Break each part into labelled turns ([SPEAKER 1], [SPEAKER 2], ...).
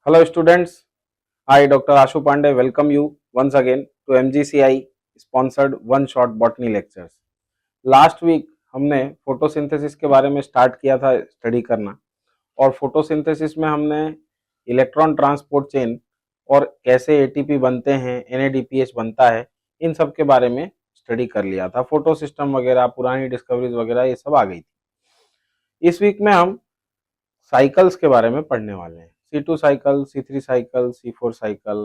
[SPEAKER 1] Hello students, I Dr. Ashu Pandey welcome you once again to MGCI sponsored one shot botany lectures. Last week हमने photosynthesis के बारे में start किया था study करना और फोटोसिंथेसिस में हमने इलेक्ट्रॉन ट्रांसपोर्ट चेन और कैसे एटीपी बनते हैं, एनएडीपीएच बनता है, इन सब के बारे में स्टडी कर लिया था। फोटो सिस्टम वगैरह पुरानी डिस्कवरीज वगैरह ये सब आ गई थी। इस वीक में हम साइकिल्स के बारे में पढ़ने वाले हैं। C2 cycle, C3 cycle, C4 cycle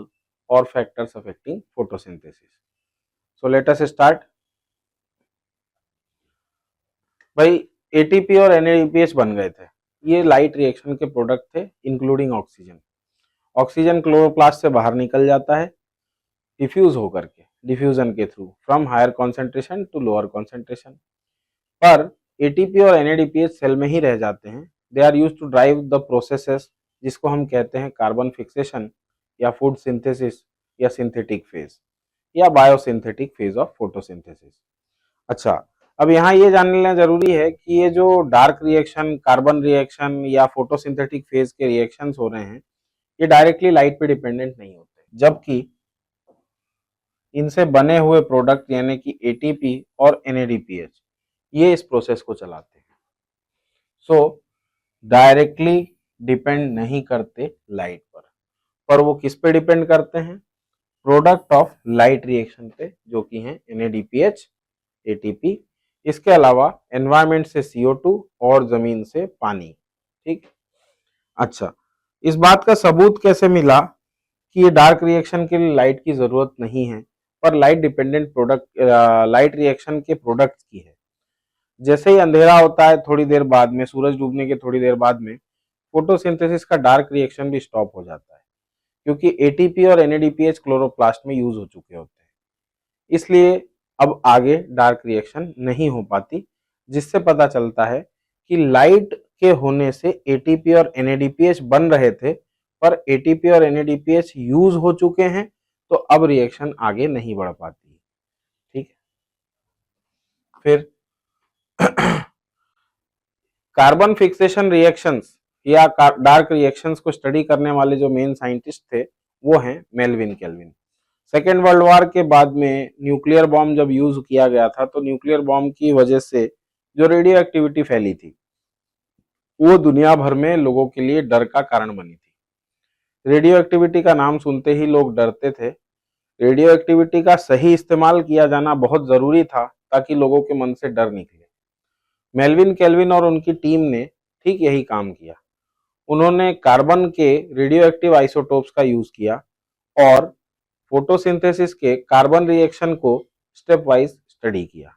[SPEAKER 1] और factors affecting photosynthesis. So let us start. भाई एटीपी और एनएडीपीएच बन गए थे। ये लाइट रिएक्शन के प्रोडक्ट थे इंक्लूडिंग ऑक्सीजन। ऑक्सीजन क्लोरोप्लास्ट से बाहर निकल जाता है डिफ्यूज होकर के, डिफ्यूजन के through from higher concentration to lower concentration. पर एटीपी और एनएडीपीएच सेल में ही रह जाते हैं। They are use to drive the processes जिसको हम कहते हैं कार्बन फिक्सेशन या फूड सिंथेसिस या सिंथेटिक फेज या बायोसिंथेटिक फेज ऑफ फोटोसिंथेसिस। अच्छा, अब यहाँ ये जान लेना जरूरी है कि ये जो डार्क रिएक्शन, कार्बन रिएक्शन या फोटोसिंथेटिक फेज के रिएक्शंस हो रहे हैं, ये डायरेक्टली लाइट पे डिपेंडेंट नहीं होते, जबकि इनसे बने हुए प्रोडक्ट यानी कि एटीपी और एनएडीपीएच ये इस प्रोसेस को चलाते हैं। सो डायरेक्टली डिपेंड नहीं करते लाइट पर वो किस पे डिपेंड करते हैं? प्रोडक्ट ऑफ लाइट रिएक्शन पे, जो कि है एनएडीपीएच, एटीपी। इसके अलावा एनवायरमेंट से CO2 और जमीन से पानी। ठीक। अच्छा, इस बात का सबूत कैसे मिला कि ये डार्क रिएक्शन के लिए लाइट की जरूरत नहीं है, पर light dependent product light reaction के प्रोडक्ट्स की है। जैसे ही अंधेरा होता है थोड़ी देर बाद में, सूरज डूबने के थोड़ी देर बाद में, फोटोसिंथेसिस का डार्क रिएक्शन भी स्टॉप हो जाता है, क्योंकि एटीपी और एनएडीपीएच क्लोरोप्लास्ट में यूज हो चुके होते हैं। इसलिए अब आगे डार्क रिएक्शन नहीं हो पाती, जिससे पता चलता है कि लाइट के होने से एटीपी और एनएडीपीएच बन रहे थे, पर एटीपी और एनएडीपीएच यूज हो चुके हैं, तो अब रिएक्शन आगे नहीं बढ़ पाती। ठीक है। फिर कार्बन फिक्सेशन रिएक्शंस या डार्क रिएक्शंस को स्टडी करने वाले जो मेन साइंटिस्ट थे वो हैं Melvin kelvin. Second world war के बाद में न्यूक्लियर बॉम्ब जब यूज किया गया था, तो न्यूक्लियर बॉम्ब की वजह से जो रेडियो एक्टिविटी फैली थी वो दुनिया भर में लोगों के लिए डर का कारण बनी थी। रेडियो एक्टिविटी का नाम सुनते ही लोग डरते थे। रेडियो एक्टिविटी का सही इस्तेमाल किया जाना बहुत जरूरी था ताकि लोगों के मन से डर निकले। मेल्विन केल्विन और उनकी टीम ने ठीक यही काम किया। उन्होंने कार्बन के रेडियो एक्टिव आइसोटोप्स का यूज किया और फोटोसिंथेसिस के कार्बन रिएक्शन को स्टेप वाइज स्टडी किया।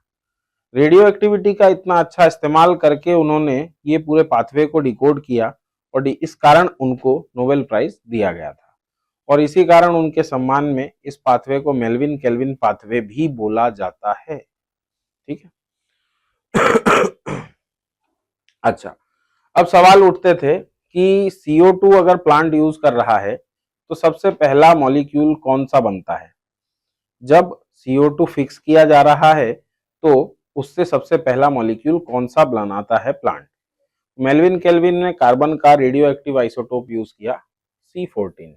[SPEAKER 1] रेडियो एक्टिविटी का इतना अच्छा इस्तेमाल करके उन्होंने ये पूरे पाथवे को डिकोड किया और इस कारण उनको नोबेल प्राइज दिया गया था। और इसी कारण उनके सम्मान में इस पाथवे को मेल्विन केल्विन पाथवे भी बोला जाता है। ठीक है। अच्छा, अब सवाल उठते थे कि CO2 अगर प्लांट यूज कर रहा है तो सबसे पहला मॉलिक्यूल कौन सा बनता है? जब CO2 फिक्स किया जा रहा है तो उससे सबसे पहला मॉलिक्यूल कौन सा बनाता है प्लांट? मेल्विन केल्विन ने कार्बन का रेडियो एक्टिव आइसोटोप यूज किया C14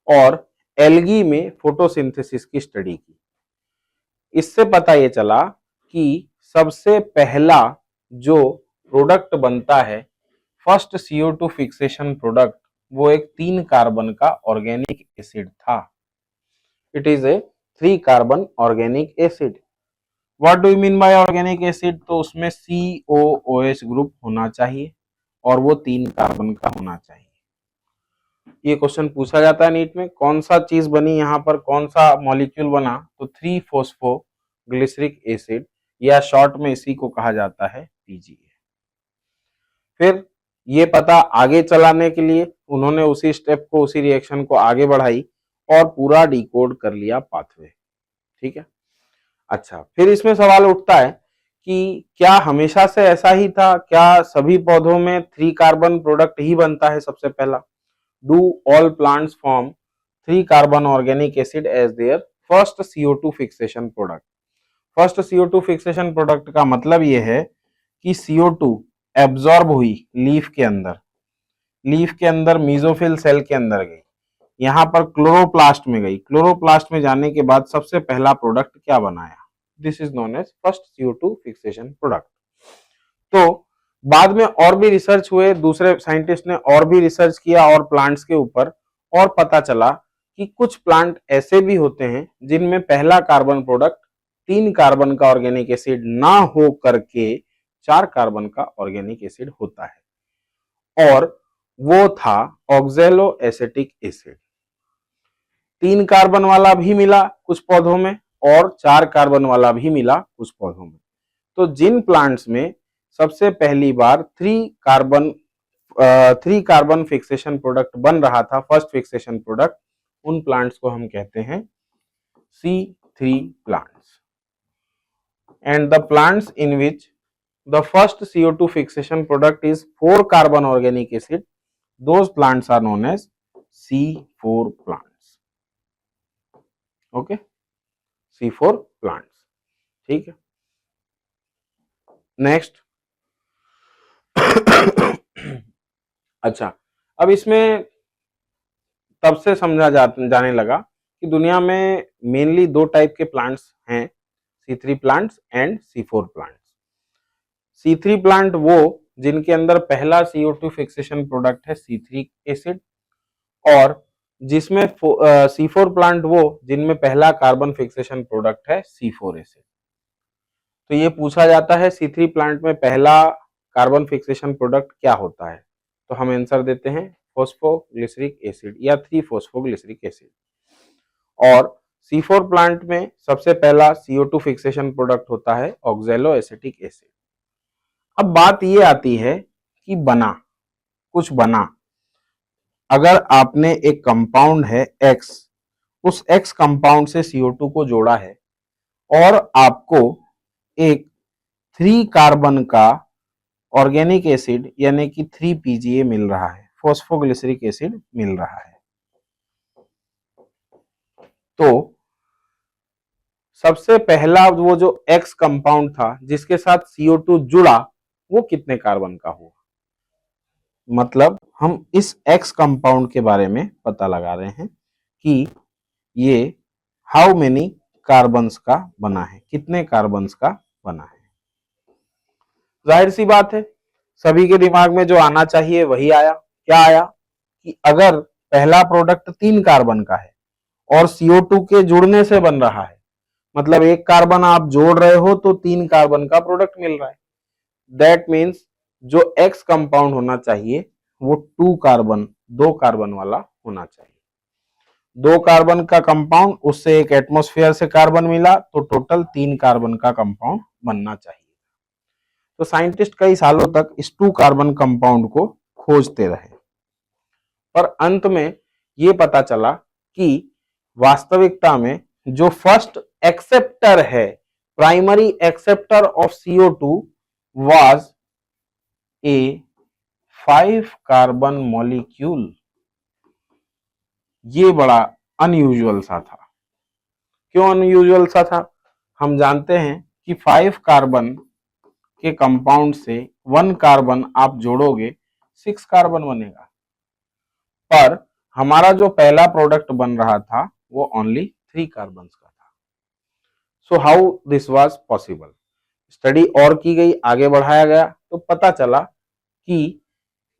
[SPEAKER 1] और एल्गी में फोटोसिंथेसिस की स्टडी की। इससे पता ये चला कि सबसे पहला जो प्रोडक्ट बनता है, फर्स्ट CO2 फिक्सेशन प्रोडक्ट, वो एक 3 कार्बन का ऑर्गेनिक एसिड था। It is A 3 carbon organic acid. What do you mean by organic acid? तो उसमें COOH ग्रुप होना चाहिए और वो 3 कार्बन का होना चाहिए। ये क्वेश्चन पूछा जाता है नीट में, कौन सा चीज बनी यहाँ पर, कौन सा मॉलिक्यूल बना? तो 3 फोस्फोग्लिसरिक एसिड, या शॉर्ट में इसी को कहा जाता है PGA। फिर ये पता आगे चलाने के लिए उन्होंने उसी स्टेप को, उसी रिएक्शन को आगे बढ़ाई और पूरा डिकोड कर लिया पाथवे। ठीक है। अच्छा, फिर इसमें सवाल उठता है कि क्या हमेशा से ऐसा ही था? क्या सभी पौधों में 3 कार्बन प्रोडक्ट ही बनता है सबसे पहला? Do all plants form 3 carbon organic acid as their first CO2 fixation product? First CO2 fixation product का मतलब यह है कि CO2 एब्जॉर्ब हुई लीफ के अंदर, लीफ के अंदर मेसोफिल सेल के अंदर गई, यहाँ पर क्लोरोप्लास्ट में गई, क्लोरोप्लास्ट में जाने के बाद सबसे पहला प्रोडक्ट क्या बनाया, this is known as first CO2 fixation product. तो बाद में और भी रिसर्च हुए, दूसरे साइंटिस्ट ने और भी रिसर्च किया और प्लांट्स के ऊपर, और पता चला कि कुछ प्लांट ऐसे भी होते हैं जिनमें पहला कार्बन प्रोडक्ट 3 कार्बन का ऑर्गेनिक एसिड ना हो करके 4 कार्बन का ऑर्गेनिक एसिड होता है, और वो था ऑक्जेलो एसिटिक एसिड। 3 कार्बन वाला भी मिला कुछ पौधों में और 4 कार्बन वाला भी मिला कुछ पौधों में। तो जिन प्लांट्स में सबसे पहली बार 3 कार्बन फिक्सेशन प्रोडक्ट बन रहा था, फर्स्ट फिक्सेशन प्रोडक्ट, उन प्लांट्स को हम कहते हैं C3 plants. And the plants in which the first CO2 fixation product is 4 carbon organic acid, those plants are known as C4 plants. Okay, C4 plants, ठीक है। नेक्स्ट अच्छा, अब इसमें तब से समझा जाने लगा कि दुनिया में मेनली 2 टाइप के प्लांट्स हैं, C3 plants and C4 plants. C3 plant वो जिनके अंदर पहला CO2 फिक्सेशन प्रोडक्ट है C3 एसिड, और जिसमें C4 प्लांट वो जिनमें पहला कार्बन फिक्सेशन प्रोडक्ट है C4 एसिड। तो ये पूछा जाता है C3 प्लांट में पहला कार्बन फिक्सेशन प्रोडक्ट क्या होता है, तो हम आंसर देते हैं फॉस्फोग्लिसरिक एसिड या 3-फॉस्फोग्लिसरिक एसिड। और C4 प्लांट में सबसे पहला CO2 फिक्सेशन प्रोडक्ट होता है ऑक्जेलो एसिटिक एसिड। अब बात ये आती है कि कुछ बना, अगर आपने एक कंपाउंड है X, उस X कंपाउंड से CO2 को जोड़ा है और आपको एक 3 कार्बन का ऑर्गेनिक एसिड यानी कि 3PGA मिल रहा है, फॉस्फोग्लिसरिक एसिड मिल रहा है, तो सबसे पहला वो जो X कंपाउंड था जिसके साथ CO2 जुड़ा, वो कितने कार्बन का हुआ, मतलब हम इस X कंपाउंड के बारे में पता लगा रहे हैं कि ये हाउ मेनी कार्बन्स का बना है, कितने कार्बन्स का बना है। जाहिर सी बात है, सभी के दिमाग में जो आना चाहिए वही आया। क्या आया कि अगर पहला प्रोडक्ट 3 कार्बन का है और CO2 के जुड़ने से बन रहा है, मतलब एक कार्बन आप जोड़ रहे हो तो 3 कार्बन का प्रोडक्ट मिल रहा है, दैट मीन्स जो X कंपाउंड होना चाहिए वो 2 कार्बन वाला होना चाहिए। 2 कार्बन का कंपाउंड, उससे एक एटमॉस्फेयर से कार्बन मिला, तो टोटल 3 कार्बन का कंपाउंड बनना चाहिए। तो साइंटिस्ट कई सालों तक इस 2 कार्बन कंपाउंड को खोजते रहे, पर अंत में ये पता चला कि वास्तविकता में जो फर्स्ट एक्सेप्टर है, primary acceptor of CO2 was a 5 carbon molecule. ये बड़ा अनयूजुअल सा था। क्यों अनयूजुअल सा था? हम जानते हैं कि 5 कार्बन के कंपाउंड से 1 कार्बन आप जोड़ोगे 6 कार्बन बनेगा, पर हमारा जो पहला प्रोडक्ट बन रहा था वो ओनली 3 कार्बन का था। So how this was possible? Study और की गई, आगे बढ़ाया गया, तो पता चला कि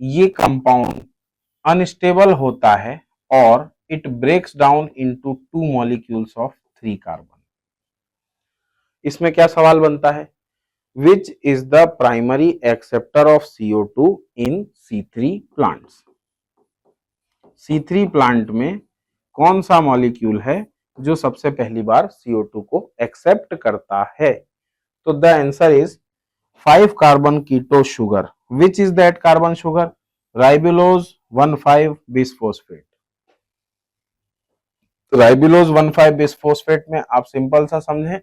[SPEAKER 1] ये कंपाउंड अनस्टेबल होता है और it breaks down into 2 molecules of 3 carbon. इसमें क्या सवाल बनता है? Which is the primary acceptor of CO2 in C3 plants? C3 plant में कौन सा मॉलिक्यूल है जो सबसे पहली बार CO2 को एक्सेप्ट करता है? तो the answer is 5 carbon keto sugar. Which is that carbon sugar? Ribulose 1,5 bisphosphate. Ribulose 1,5 bisphosphate में आप सिंपल सा समझें,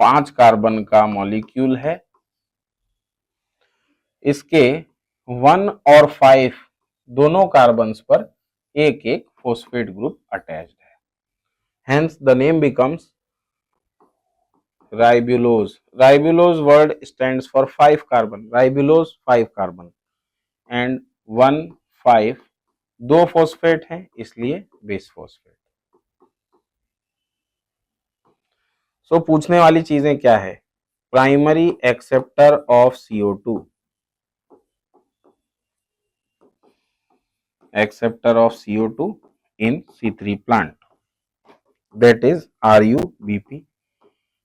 [SPEAKER 1] 5 कार्बन का मॉलिक्यूल है, इसके 1 और 5 दोनों कार्बन्स पर एक एक फॉस्फेट ग्रुप अटैच्ड है, hence the name becomes ribulose. Ribulose word stands for 5 carbon, ribulose 5 carbon, and 1,5 दो फॉस्फेट हैं इसलिए बेस फॉस्फेट। सो पूछने वाली चीजें क्या है, primary acceptor of CO2, acceptor of CO2 in C3 plant, that is RUBP,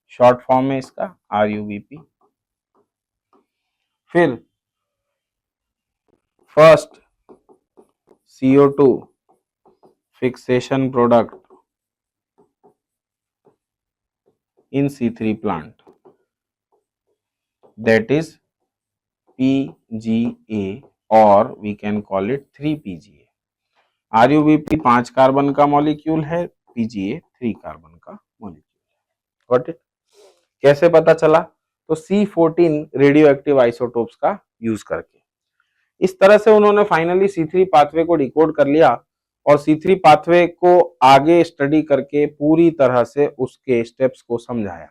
[SPEAKER 1] short form में इसका RUBP। फिर first CO2 fixation product in C3 plant, that is PGA or we can call it 3PGA। RUBP 5 carbon का molecule है, PGA 3 carbon का molecule है। Got it? कैसे पता चला? तो C14 रेडियो एक्टिव आइसोटोप्स का यूज करके। इस तरह से उन्होंने फाइनली C3 पाथवे को डिकोड कर लिया और C3 पाथवे को आगे स्टडी करके पूरी तरह से उसके स्टेप्स को समझाया।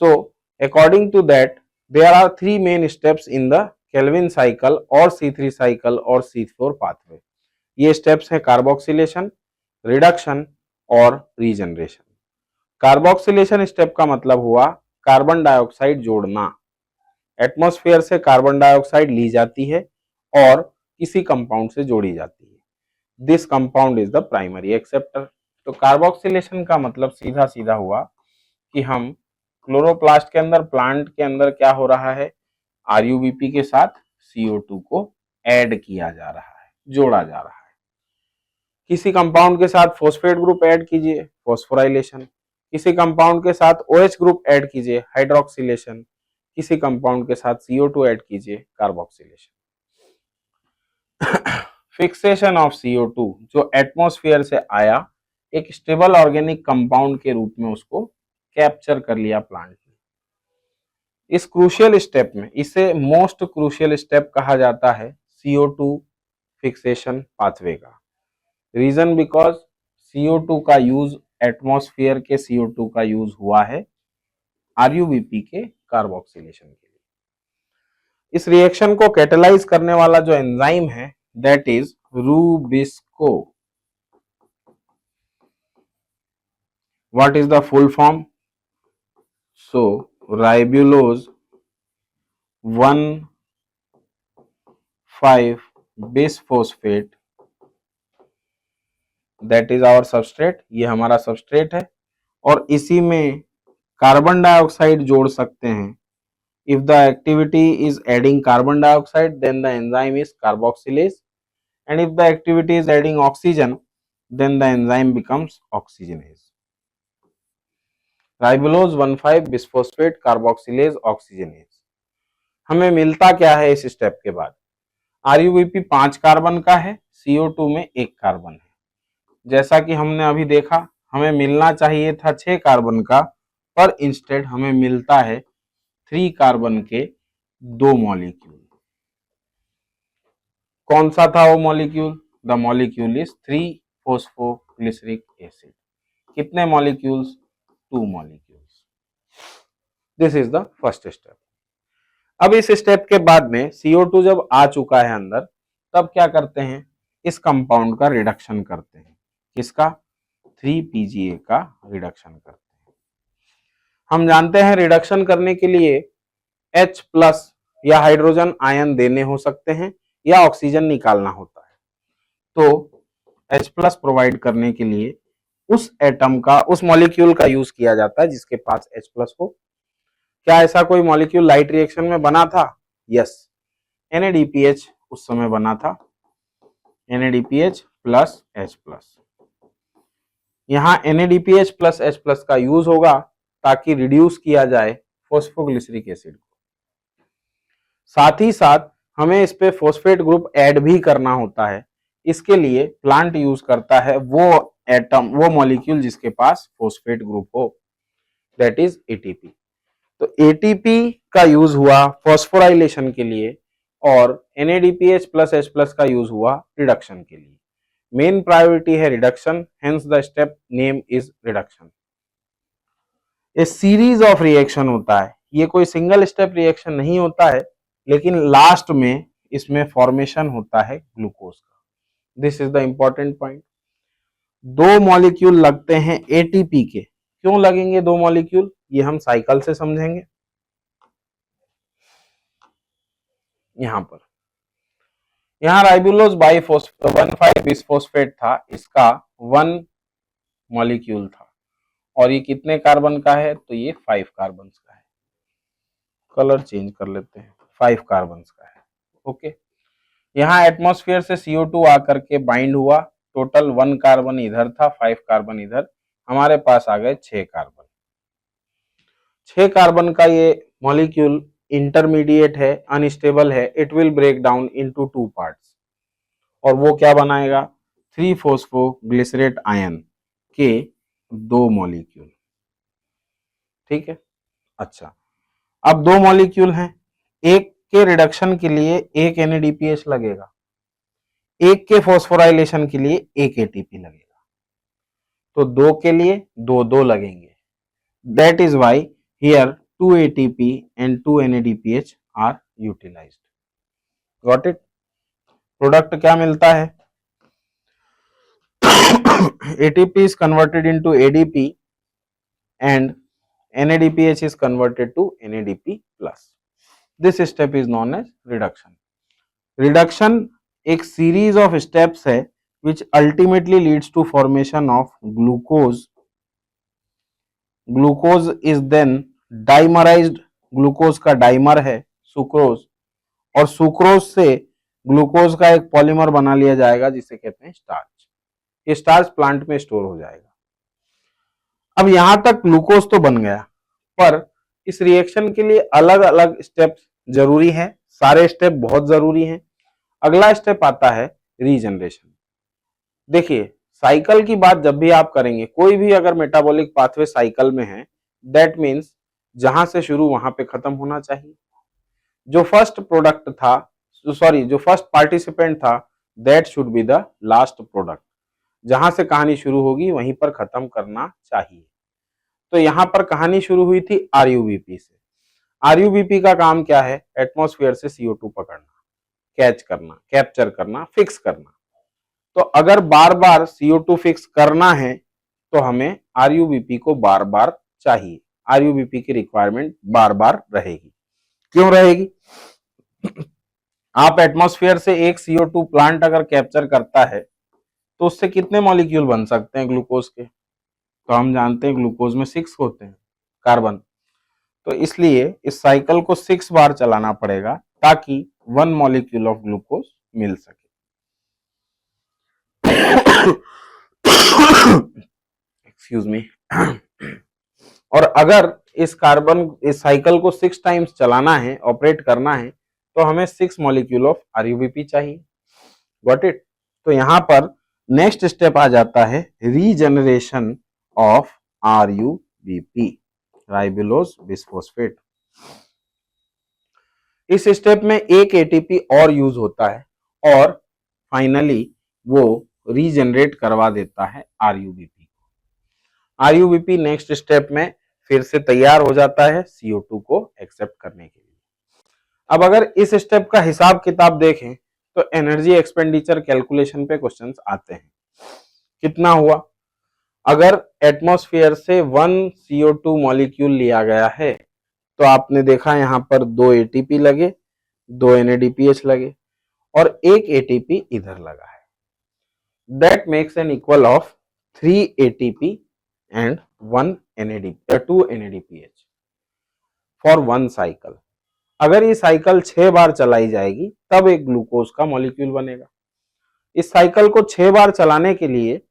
[SPEAKER 1] So according to that there are 3 main steps in the Calvin cycle और C3 साइकिल और C4 पाथवे। ये स्टेप्स है कार्बोक्सिलेशन, रिडक्शन और रीजनरेशन। कार्बोक्सिलेशन स्टेप का मतलब हुआ कार्बन डाइऑक्साइड जोड़ना। एटमॉस्फेयर से कार्बन डाइऑक्साइड ली जाती है और किसी कंपाउंड से जोड़ी जाती है। This compound is the primary acceptor. तो कार्बोक्सिलेशन का मतलब सीधा सीधा हुआ कि हम क्लोरोप्लास्ट के अंदर, प्लांट के अंदर क्या हो रहा है, RUBP के साथ CO2 को ऐड किया जा रहा है, जोड़ा जा रहा है। किसी कंपाउंड के साथ फॉस्फेट ग्रुप ऐड कीजिए, फॉस्फोराइलेशन। किसी कंपाउंड के साथ OH ग्रुप ऐड कीजिए, हाइड्रोक्सिलेशन। किसी कंपाउंड के साथ CO2 ऐड कीजिए, कार्बोक्सिलेशन। फिक्सेशन ऑफ CO2 जो एटमॉस्फेयर से आया, एक स्टेबल ऑर्गेनिक कंपाउंड के रूप में उसको कैप्चर कर लिया प्लांट ने। इस क्रूशियल स्टेप में, इसे मोस्ट क्रूशियल स्टेप कहा जाता है CO2 फिक्सेशन पाथवे का। रीजन बिकॉज CO2 का यूज, एटमॉस्फेयर के CO2 का यूज हुआ है RUBP के कार्बोक्सिलेशन के लिए। इस रिएक्शन को कैटेलाइज करने वाला जो एंजाइम है that is RuBisCO. What is the full form? So ribulose 1,5 bisphosphate, that is our substrate. ये हमारा सबस्ट्रेट है और इसी में कार्बन डाइऑक्साइड जोड़ सकते हैं। If the activity is adding carbon dioxide then the enzyme is carboxylase, and if the activity is adding oxygen then the enzyme becomes oxygenase। Ribulose 1,5 bisphosphate carboxylase oxygenase. हमें मिलता क्या है इस स्टेप के बाद? RUBP 5 कार्बन का है, CO2 में 1 कार्बन है। जैसा कि हमने अभी देखा, हमें मिलना चाहिए था 6 कार्बन का, पर इंस्टेड हमें मिलता है 3 कार्बन के 2 मॉलिक्यूल। कौन सा था वो molecule? The molecule is three phosphoglyceric acid. कितने molecules? 2 molecules. This is the first step. अब इस स्टेप के बाद में CO2 जब आ चुका है अंदर, तब क्या करते हैं? इस कंपाउंड का रिडक्शन करते हैं। किसका? 3PGA का रिडक्शन करते हैं। हम जानते हैं रिडक्शन करने के लिए H+ या हाइड्रोजन आयन देने हो सकते हैं या ऑक्सीजन निकालना होता है। तो H+ प्रोवाइड करने के लिए उस एटम का, उस मॉलिक्यूल का यूज किया जाता है जिसके पास H+ हो। क्या ऐसा कोई मॉलिक्यूल लाइट रिएक्शन में बना था? यस, NADPH उस समय बना था, NADPH प्लस H+। यहां NADPH प्लस H+ का यूज होगा ताकि रिड्यूस किया जाए फॉस्फोग्लिसरिक एसिड को। साथ ही साथ हमें इस पे फॉस्फेट ग्रुप ऐड भी करना होता है। इसके लिए प्लांट यूज करता है वो एटम, वो मॉलिक्यूल जिसके पास फॉस्फेट ग्रुप हो, दैट इज ATP। तो ATP का यूज हुआ फॉस्फोराइलेशन के लिए और NADPH प्लस H+ का यूज हुआ रिडक्शन के लिए। मेन प्रायोरिटी है reduction, hence the step name is reduction. A series of reaction होता है, ये कोई सिंगल स्टेप रिएक्शन नहीं होता है, लेकिन लास्ट में इसमें फॉर्मेशन होता है ग्लूकोज का। This is the important point. दो मॉलिक्यूल लगते हैं एटीपी के। क्यों लगेंगे दो मॉलिक्यूल, ये हम साइकिल से समझेंगे। यहां पर यहाँ राइबुलोज 1,5 बिसफॉस्फेट था, इसका 1 मॉलिक्यूल था और ये कितने कार्बन का है, तो ये 5 कार्बन का है। कलर चेंज कर लेते हैं, 5 कार्बन का है। ओके, यहाँ एटमॉस्फेयर से CO2 आकर के बाइंड हुआ, टोटल 1 कार्बन इधर था, 5 कार्बन इधर, हमारे पास आ गए 6 कार्बन। 6 कार्बन का ये मॉलिक्यूल इंटरमीडिएट है, अनस्टेबल है, it will break down into 2 parts और वो क्या बनाएगा, 3 फॉस्फोग्लिसरेट आयन के 2 मॉलिक्यूल। ठीक है, अच्छा अब 2 मॉलिक्यूल हैं, एक के रिडक्शन के लिए एक NADPH लगेगा, एक के फॉस्फोराइलेशन के लिए एक ATP लगेगा, तो 2 के लिए 2 लगेंगे। That is why here 2 ATP and 2 NADPH are utilized. Got it. Product क्या मिलता है, ATP is converted into ADP and NADPH is converted to NADP plus. This step is known as reduction. Reduction एक series of steps है which ultimately leads to formation of glucose. Glucose is then dimerized, glucose का dimer है sucrose, और sucrose से glucose का एक polymer बना लिया जाएगा जिसे कहते हैं स्टार्च। ये स्टार्च प्लांट में स्टोर हो जाएगा। अब यहां तक ग्लूकोज तो बन गया, पर इस रिएक्शन के लिए अलग अलग स्टेप्स जरूरी हैं, सारे स्टेप बहुत जरूरी हैं। अगला स्टेप आता है रीजनरेशन। देखिए साइकिल की बात जब भी आप करेंगे, कोई भी अगर मेटाबॉलिक पाथवे साइकिल में है, दैट मीन्स जहां से शुरू वहां पे खत्म होना चाहिए। जो फर्स्ट प्रोडक्ट था, सॉरी जो फर्स्ट पार्टिसिपेंट था, that should be the last product. जहां से कहानी शुरू होगी वहीं पर खत्म करना चाहिए। तो यहां पर कहानी शुरू हुई थी RUBP से। RUBP का काम क्या है, एटमॉस्फेयर से CO2 पकड़ना, कैच करना, कैप्चर करना, फिक्स करना। तो अगर बार बार CO2 फिक्स करना है तो हमें RUBP को बार बार चाहिए, RUBP की रिक्वायरमेंट बार बार रहेगी। क्यों रहेगी, आप एटमॉस्फेयर से एक CO2 प्लांट अगर कैप्चर करता है तो उससे कितने मॉलिक्यूल बन सकते हैं ग्लूकोज के, तो हम जानते हैं ग्लूकोज में 6 होते हैं कार्बन। तो इसलिए इस साइकिल को 6 बार चलाना पड़ेगा ताकि 1 मॉलिक्यूल ऑफ ग्लूकोज मिल सके। Excuse me. और अगर इस साइकिल को 6 टाइम्स चलाना है, ऑपरेट करना है, तो हमें 6 मॉलिक्यूल ऑफ RUBP चाहिए। Got it. तो यहां पर नेक्स्ट स्टेप आ जाता है regeneration of RUBP, ribulose bisphosphate. इस स्टेप में एक ATP और यूज होता है और फाइनली वो रीजनरेट करवा देता है RUBP को। RUBP नेक्स्ट स्टेप में फिर से तैयार हो जाता है CO2 को एक्सेप्ट करने के लिए। अब अगर इस स्टेप का हिसाब किताब देखें तो एनर्जी एक्सपेंडिचर कैलकुलेशन पे क्वेश्चंस आते हैं। कितना हुआ, अगर एटमॉस्फेयर से 1 CO2 मॉलिक्यूल लिया गया है तो आपने देखा यहां पर 2 ATP लगे, 2 NADPH लगे और एक ATP इधर लगा है। That makes an equal of 3 ATP and 2 NADPH for 1 cycle. अगर ये साइकिल 6 बार चलाई जाएगी तब एक ग्लूकोज का मॉलिक्यूल बनेगा। इस साइकिल को 6 बार चलाने के लिए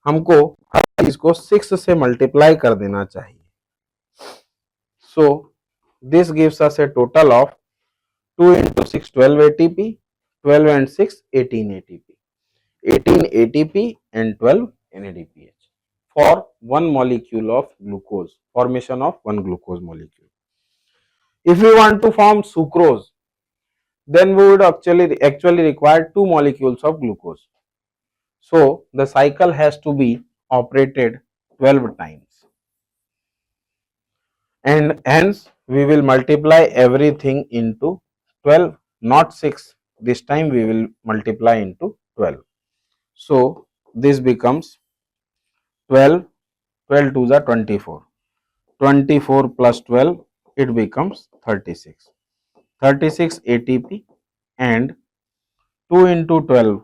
[SPEAKER 1] हमको हर चीज को 6 से मल्टीप्लाई कर देना चाहिए। So this gives us A total of 2 into 6 12 ATP, 12 and 6 18 ATP, 18 ATP and 12 NADPH for 1 molecule of glucose, formation of 1 glucose molecule. If we want to form sucrose, then we would actually require 2 molecules of glucose. So the cycle has to be operated 12 times, and hence we will multiply everything into 12, not 6. this time we will multiply into 12. So this becomes 12, 12 to the 24, 24 plus 12, it becomes 36, 36 ATP and 2 into 12,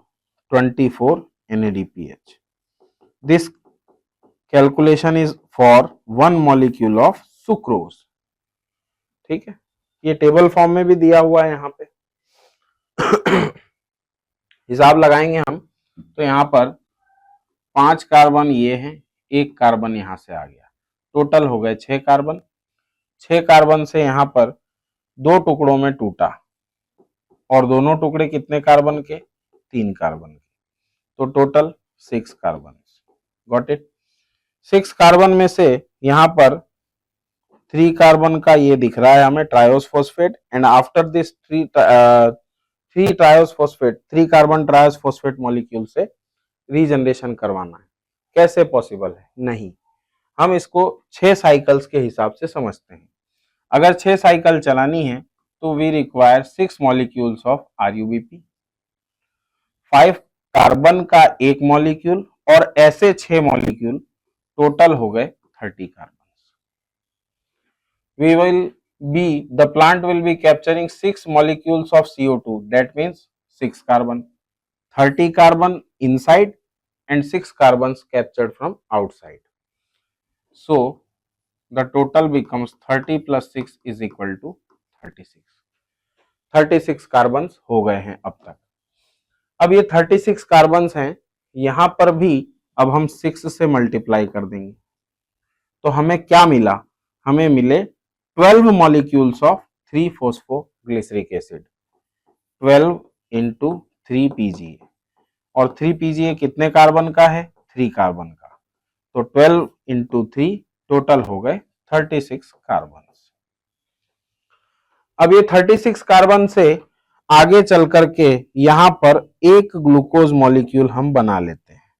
[SPEAKER 1] 24 NADPH. This calculation is for 1 molecule of sucrose. ठीक है, ये table form में भी दिया हुआ है यहाँ पे। हिसाब लगाएंगे हम तो यहाँ पर 5 कार्बन ये हैं, 1 कार्बन यहाँ से आ गया, टोटल हो गए 6 कार्बन। 6 कार्बन से यहाँ पर 2 टुकड़ों में टूटा और दोनों टुकड़े कितने कार्बन के? 3 कार्बन के, तो total 6 carbon. Got it. 6 carbon में से यहाँ पर 3 कार्बन का ये दिख रहा है हमें triose phosphate, and after this 3 triose phosphate, 3 carbon triose phosphate molecule से रीजनरेशन करवाना है। कैसे पॉसिबल है? नहीं, हम इसको 6 साइकिल्स के हिसाब से समझते हैं। अगर 6 साइकिल चलानी है तो we require 6 molecules of RuBp, 5 carbon का एक मॉलिक्यूल और ऐसे 6 मॉलिक्यूल, टोटल हो गए 30 carbon. The plant will be capturing 6 molecules of CO2, that means 6 carbon, 30 carbon inside and 6 carbons captured from outside. So the total becomes 30 plus 6 is equal to 36. 36 carbons हो गए हैं अब तक। अब ये 36 कार्बन्स हैं, यहां पर भी अब हम 6 से मल्टीप्लाई कर देंगे तो हमें क्या मिला? हमें मिले 12 molecules of 3-फॉस्फोग्लिसरिक acid, 12 into 3 PGA, और 3 PGA कितने कार्बन का है? 3 कार्बन का, तो 12 इंटू 3 टोटल हो गए 36 कार्बन। अब ये 36 कार्बन से आगे चल करके यहां पर एक ग्लूकोज मॉलिक्यूल हम बना लेते हैं।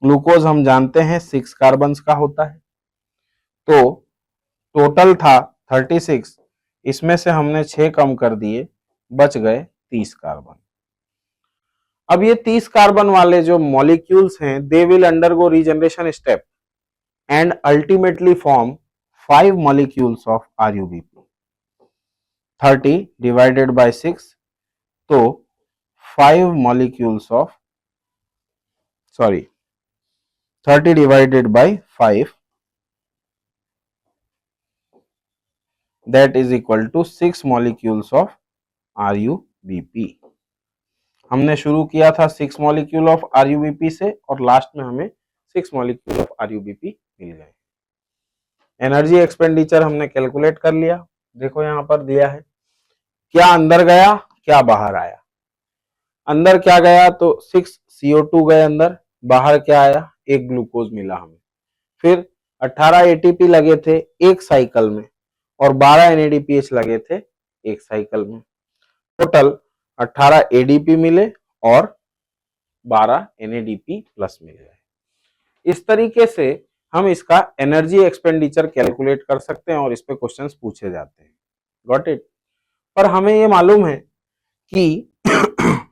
[SPEAKER 1] ग्लूकोज हम जानते हैं 6 कार्बन का होता है, तो टोटल था 36, इसमें से हमने 6 कम कर दिए, बच गए 30 कार्बन। अब ये 30 कार्बन वाले जो मॉलिक्यूल्स हैं, they will undergo regeneration step and ultimately form 5 molecules of RuBp। 30 divided by 6, तो 5 molecules of 30 divided by 5, that is equal to 6 molecules of RuBp। हमने शुरू किया था 6 मॉलिक्यूल ऑफ RuBp से और लास्ट में हमें 6 मॉलिक्यूल ऑफ RuBp मिल गए। एनर्जी एक्सपेंडिचर हमने कैलकुलेट कर लिया, देखो यहां पर दिया है, क्या अंदर गया क्या बाहर आया। अंदर क्या गया तो 6 CO2 गए अंदर, बाहर क्या आया? एक ग्लूकोज मिला हमें। फिर 18 ATP लगे थे एक साइकिल में और 12 NADPH लगे थे एक साइकिल में, टोटल 18 ADP मिले और 12 NADP प्लस मिल गए। इस तरीके से हम इसका एनर्जी एक्सपेंडिचर कैलकुलेट कर सकते हैं और इस पे क्वेश्चंस पूछे जाते हैं। Got it. पर हमें ये मालूम है कि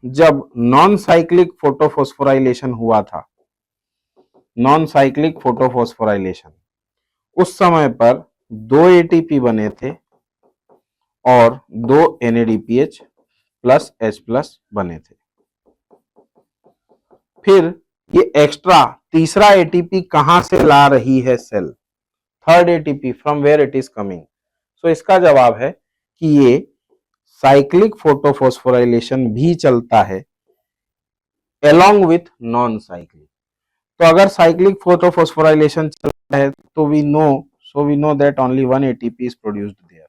[SPEAKER 1] जब नॉन साइक्लिक फोटोफॉस्फोराइलेशन हुआ था, नॉन साइक्लिक फोटोफॉस्फोराइलेशन, उस समय पर 2 ATP बने थे और 2 NADPH प्लस H प्लस बने थे। फिर ये एक्स्ट्रा तीसरा ATP कहां से ला रही है cell? Third ATP from where it is coming? So इसका जवाब है कि ये साइक्लिक फोटोफॉस्फोराइलेशन भी चलता है along with नॉन साइक्लिक। तो अगर साइक्लिक फोटोफॉस्फोराइलेशन चलता है तो we know that only 1 ATP is produced there.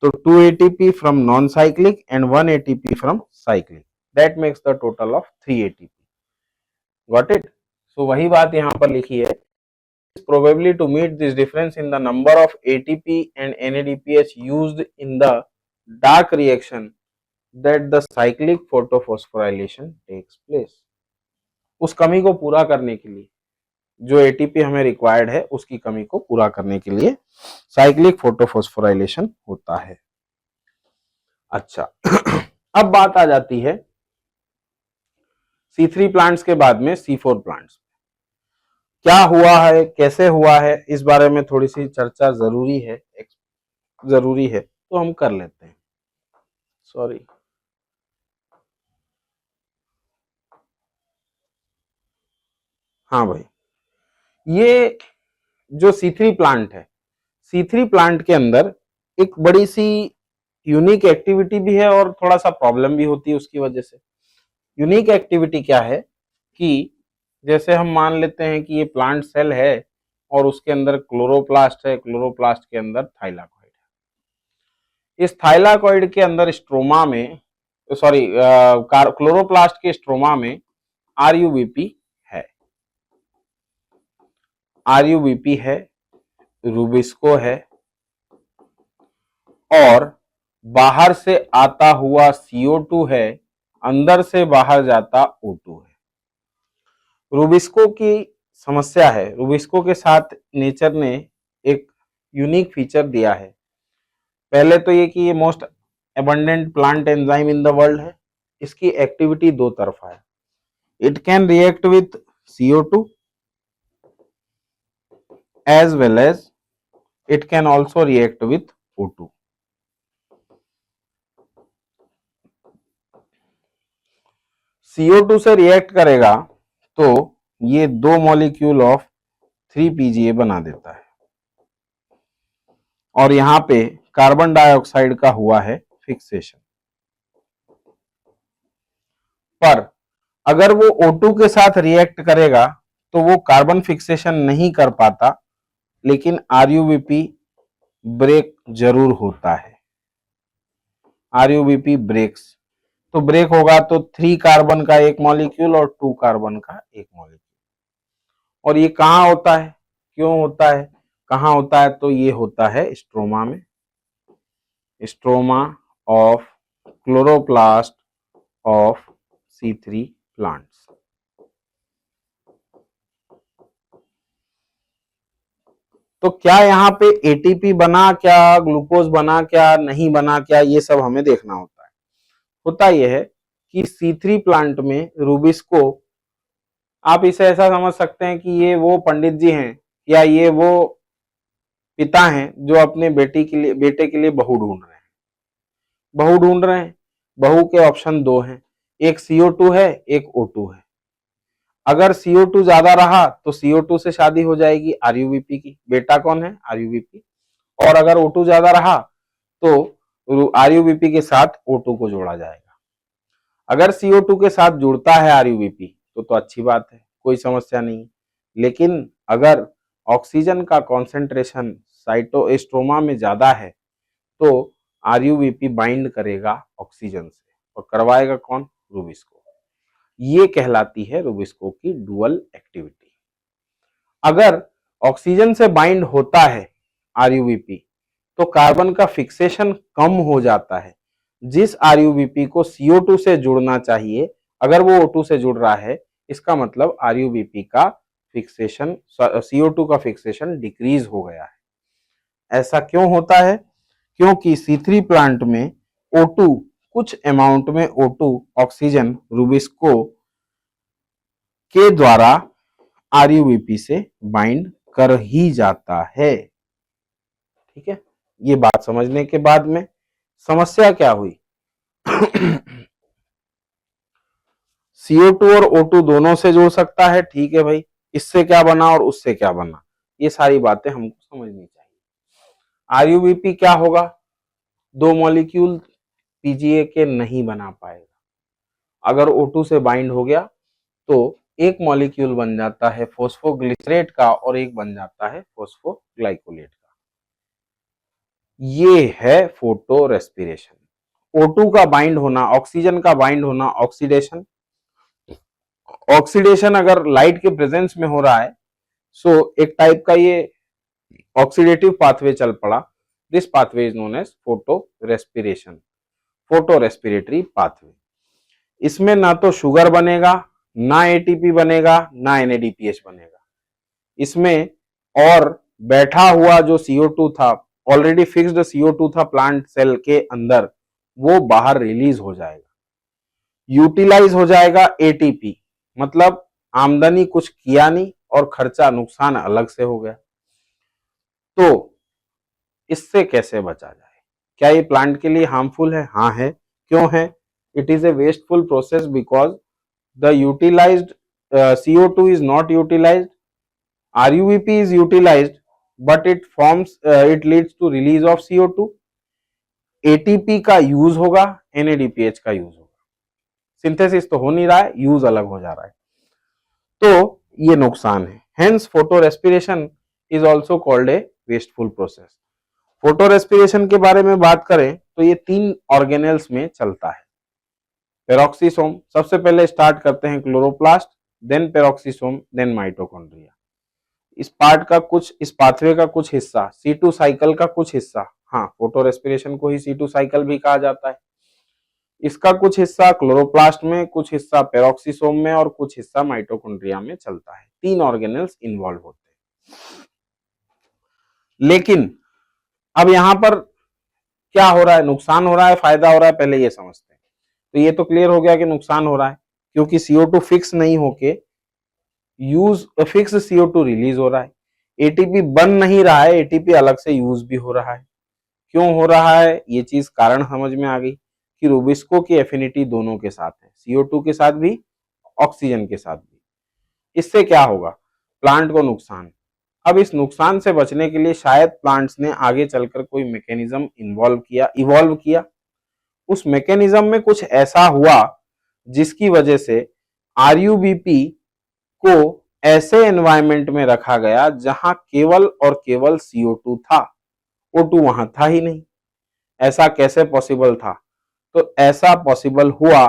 [SPEAKER 1] So 2 ATP from non-cyclic and 1 ATP from cyclic. That makes the total of 3 ATP. Got it? So वही बात यहाँ पर लिखी है, probably to meet this difference in the number of ATP and NADPH used in the dark reaction that the cyclic photophosphorylation takes place. उस कमी को पूरा करने के लिए, जो ATP हमें रिक्वायर्ड है उसकी कमी को पूरा करने के लिए साइक्लिक फोटोफॉस्फोराइलेशन होता है। अच्छा अब बात आ जाती है C3 प्लांट्स के बाद में C4 प्लांट्स। क्या हुआ है, कैसे हुआ है, इस बारे में थोड़ी सी चर्चा जरूरी है तो हम कर लेते हैं। सॉरी, हाँ भाई, ये जो C3 प्लांट है, C3 प्लांट के अंदर एक बड़ी सी यूनिक एक्टिविटी भी है और थोड़ा सा प्रॉब्लम भी होती है उसकी वजह से। यूनिक एक्टिविटी क्या है कि जैसे हम मान लेते हैं कि ये प्लांट सेल है और उसके अंदर क्लोरोप्लास्ट है, क्लोरोप्लास्ट के अंदर थाइलाकॉइड है। इस थाइलाकॉइड के अंदर स्ट्रोमा में, सॉरी, क्लोरोप्लास्ट के स्ट्रोमा में आरयूबीपी है, आरयूबीपी है, रूबिस्को है और बाहर से आता हुआ CO2 है, अंदर से बाहर जाता O2 है। रूबिस्को की समस्या है, रूबिस्को के साथ नेचर ने एक यूनिक फीचर दिया है। पहले तो ये कि ये most abundant plant enzyme in the world है। इसकी एक्टिविटी दो तरफा है, it can react with CO2 as well as it can also react with O2. CO2 से रिएक्ट करेगा तो ये दो मॉलिक्यूल ऑफ 3PGA बना देता है और यहां पे कार्बन डाइऑक्साइड का हुआ है फिक्सेशन। पर अगर वो O2 के साथ रिएक्ट करेगा तो वो कार्बन फिक्सेशन नहीं कर पाता, लेकिन आरयूबीपी ब्रेक जरूर होता है। आरयूबीपी ब्रेक्स, तो ब्रेक होगा तो 3 कार्बन का एक मॉलिक्यूल और 2 कार्बन का एक मॉलिक्यूल। और ये कहाँ होता है, क्यों होता है, कहाँ होता है, तो ये होता है स्ट्रोमा में, stroma of chloroplast of C3 plants. तो क्या यहाँ पे एटीपी बना क्या, ग्लूकोज बना क्या, नहीं बना क्या, ये सब हमें देखना होता है। होता यह है कि C3 प्लांट में रूबिस्को, आप इसे ऐसा समझ सकते हैं कि ये वो पंडित जी हैं या ये वो पिता हैं जो अपने बेटे के लिए बहू ढूंढ रहे हैं। बहू ढूंढ रहे हैं, बहू के ऑप्शन दो हैं, एक CO2 है, एक O2 है। अगर CO2 ज्यादा रहा तो CO2 से शादी हो जाएगी आरयूबीपी की, बेटा कौन है, आरयूबीपी। और अगर O2 ज्यादा रहा तो आरयूबीपी के साथ O2 को जोड़ा जाएगा। अगर CO2 के साथ जुड़ता है आरयूबीपी तो अच्छी बात है, कोई समस्या नहीं। लेकिन अगर ऑक्सीजन का कॉन्सेंट्रेशन साइटोस्ट्रोमा में ज्यादा है तो आरयूबीपी बाइंड करेगा ऑक्सीजन से और करवाएगा कौन, रूबिस्को। ये कहलाती है रूबिस्को की डुअल एक्टिविटी। अगर ऑक्सीजन से बाइंड होता है आरयूबीपी तो कार्बन का फिक्सेशन कम हो जाता है। जिस आरयूबीपी को CO2 से जुड़ना चाहिए, अगर वो O2 से जुड़ रहा है, इसका मतलब आरयूबीपी का फिक्सेशन, CO2 का फिक्सेशन डिक्रीज हो गया है। ऐसा क्यों होता है, क्योंकि C3 प्लांट में O2, कुछ अमाउंट में O2 ऑक्सीजन रूबिस्को के द्वारा आरयूबीपी से बाइंड कर ही जाता है। ठीक है, ये बात समझने के बाद में समस्या क्या हुई CO2 और O2 दोनों से जुड़ सकता है, ठीक है भाई, इससे क्या बना और उससे क्या बना, ये सारी बातें हमको समझनी चाहिए। आरयूबीपी क्या होगा, दो मॉलिक्यूल पीजीए के नहीं बना पाएगा। अगर O2 से बाइंड हो गया तो एक मॉलिक्यूल बन जाता है फॉस्फोग्लिसरेट का और एक बन जाता है फॉस्फोग्लाइकोलेट का। ये है फोटो रेस्पिरेशन। O2 का बाइंड होना, ऑक्सीजन का बाइंड होना, ऑक्सीडेशन। ऑक्सीडेशन अगर लाइट के प्रेजेंस में हो रहा है सो एक टाइप का ये ऑक्सीडेटिव पाथवे चल पड़ा। This pathway is known as photo respiration, photo respiratory pathway. इसमें ना तो शुगर बनेगा, ना एटीपी बनेगा, ना NADPH बनेगा। इसमें और बैठा हुआ जो CO2 था, ऑलरेडी फिक्स्ड CO2 था प्लांट सेल के अंदर, वो बाहर रिलीज हो जाएगा, यूटिलाइज हो जाएगा एटीपी, मतलब आमदनी कुछ किया नहीं और खर्चा नुकसान अलग से हो गया। तो इससे कैसे बचा जाए? क्या ये प्लांट के लिए हार्मफुल है? हाँ है। क्यों है? It is a wasteful process because the utilized CO2 is not utilized, RUBP is utilized, but it leads to release of CO2, ATP का यूज होगा, NADPH का यूज होगा। सिंथेसिस तो हो नहीं रहा है, यूज अलग हो जा रहा है, तो ये नुकसान है। Hence photo respiration is also called a wasteful process. Photo respiration के बारे में बात करें तो ये 3 ऑर्गेनेल्स में चलता है। पेरोक्सिसोम, सबसे पहले स्टार्ट करते हैं chloroplast, then peroxisome, then mitochondria. इस पाथवे का कुछ हिस्सा, C2 साइकिल का कुछ हिस्सा, हाँ फोटो रेस्पिरेशन को ही C2 साइकिल भी कहा जाता है, इसका कुछ हिस्सा क्लोरोप्लास्ट में, कुछ हिस्सा पेरोक्सिसोम में और कुछ हिस्सा माइटोकॉन्ड्रिया में चलता है। 3 ऑर्गेनेल्स इन्वॉल्व होते हैं। लेकिन अब यहां पर क्या हो रहा है? नुकसान हो रहा है, फायदा हो रहा है, पहले ये समझते हैं। तो ये तो क्लियर हो गया कि नुकसान हो रहा है, क्योंकि CO2 फिक्स नहीं होके फिक्स CO2 रिलीज हो रहा है, एटीपी बन नहीं रहा है, एटीपी अलग से यूज भी हो रहा है। क्यों हो रहा है? ये चीज कारण समझ में आ गई कि रूबिस्को की एफिनिटी दोनों के साथ है, CO2 के साथ भी, ऑक्सीजन के साथ भी। इससे क्या होगा? प्लांट को नुकसान। अब इस नुकसान से बचने के लिए शायद प्लांट्स ने आगे चलकर कोई मैकेनिज्म इवॉल्व किया। उस मैकेनिज्म में कुछ ऐसा हुआ जिसकी वजह से RUBP को ऐसे एनवायरमेंट में रखा गया जहां केवल और केवल CO2 था, O2 वहां था ही नहीं। ऐसा कैसे पॉसिबल था? तो ऐसा पॉसिबल हुआ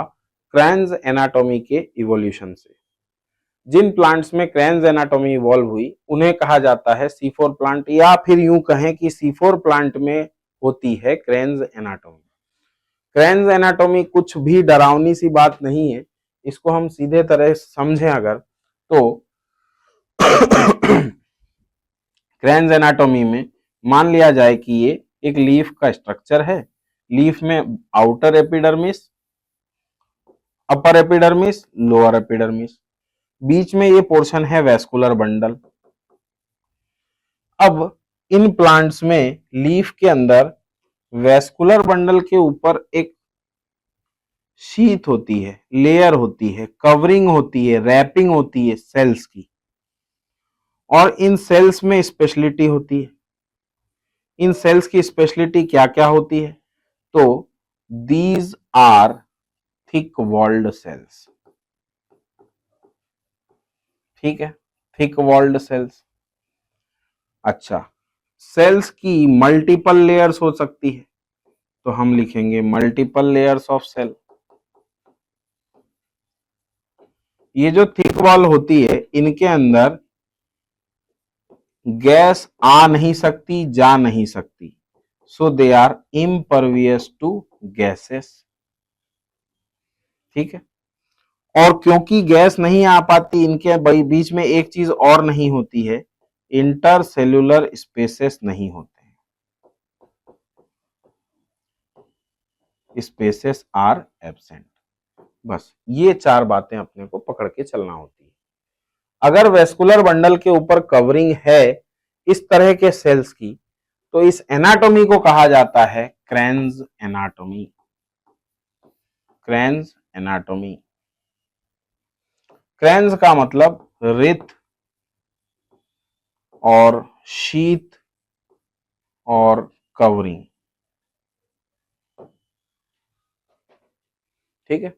[SPEAKER 1] क्रैन्स एनाटॉमी के इवोल्यूशन से। जिन प्लांट्स में क्रैन्स एनाटॉमी इवॉल्व हुई उन्हें कहा जाता है C4 प्लांट, या फिर यूं कहें कि C4 प्लांट में होती है क्रैन्स एनाटॉमी। क्रैन्स एनाटॉमी कुछ भी डरावनी सी बात नहीं है, इसको हम सीधे तरह समझें अगर तो क्रैन्स एनाटॉमी में मान लिया जाए कि ये एक लीफ का स्ट्रक्चर है। लीफ में outer epidermis, upper epidermis, lower epidermis, बीच में ये पोर्शन है वेस्कुलर बंडल। अब इन प्लांट्स में लीफ के अंदर वेस्कुलर बंडल के ऊपर एक शीथ होती है, लेयर होती है, कवरिंग होती है, रैपिंग होती है सेल्स की, और इन सेल्स में स्पेशलिटी होती है। इन सेल्स की स्पेशलिटी क्या क्या होती है? तो these are thick walled cells. ठीक है, थिक वॉल्ड सेल्स। अच्छा, सेल्स की मल्टीपल लेयर्स हो सकती है, तो हम लिखेंगे मल्टीपल लेयर्स ऑफ सेल। ये जो थिक वॉल होती है इनके अंदर गैस आ नहीं सकती, जा नहीं सकती, so they are impervious to gases. ठीक है, और क्योंकि गैस नहीं आ पाती, इनके बीच में एक चीज और नहीं होती है, इंटरसेल्यूलर स्पेसेस नहीं होते हैं, स्पेसेस आर एब्सेंट। बस ये 4 बातें अपने को पकड़ के चलना होती है। अगर वेस्कुलर बंडल के ऊपर कवरिंग है इस तरह के सेल्स की, तो इस एनाटॉमी को कहा जाता है क्रैन्स एनाटॉमी। क्रैन्स एनाटॉमी, क्रैन्स का मतलब रित और शीत और कवरिंग। ठीक है,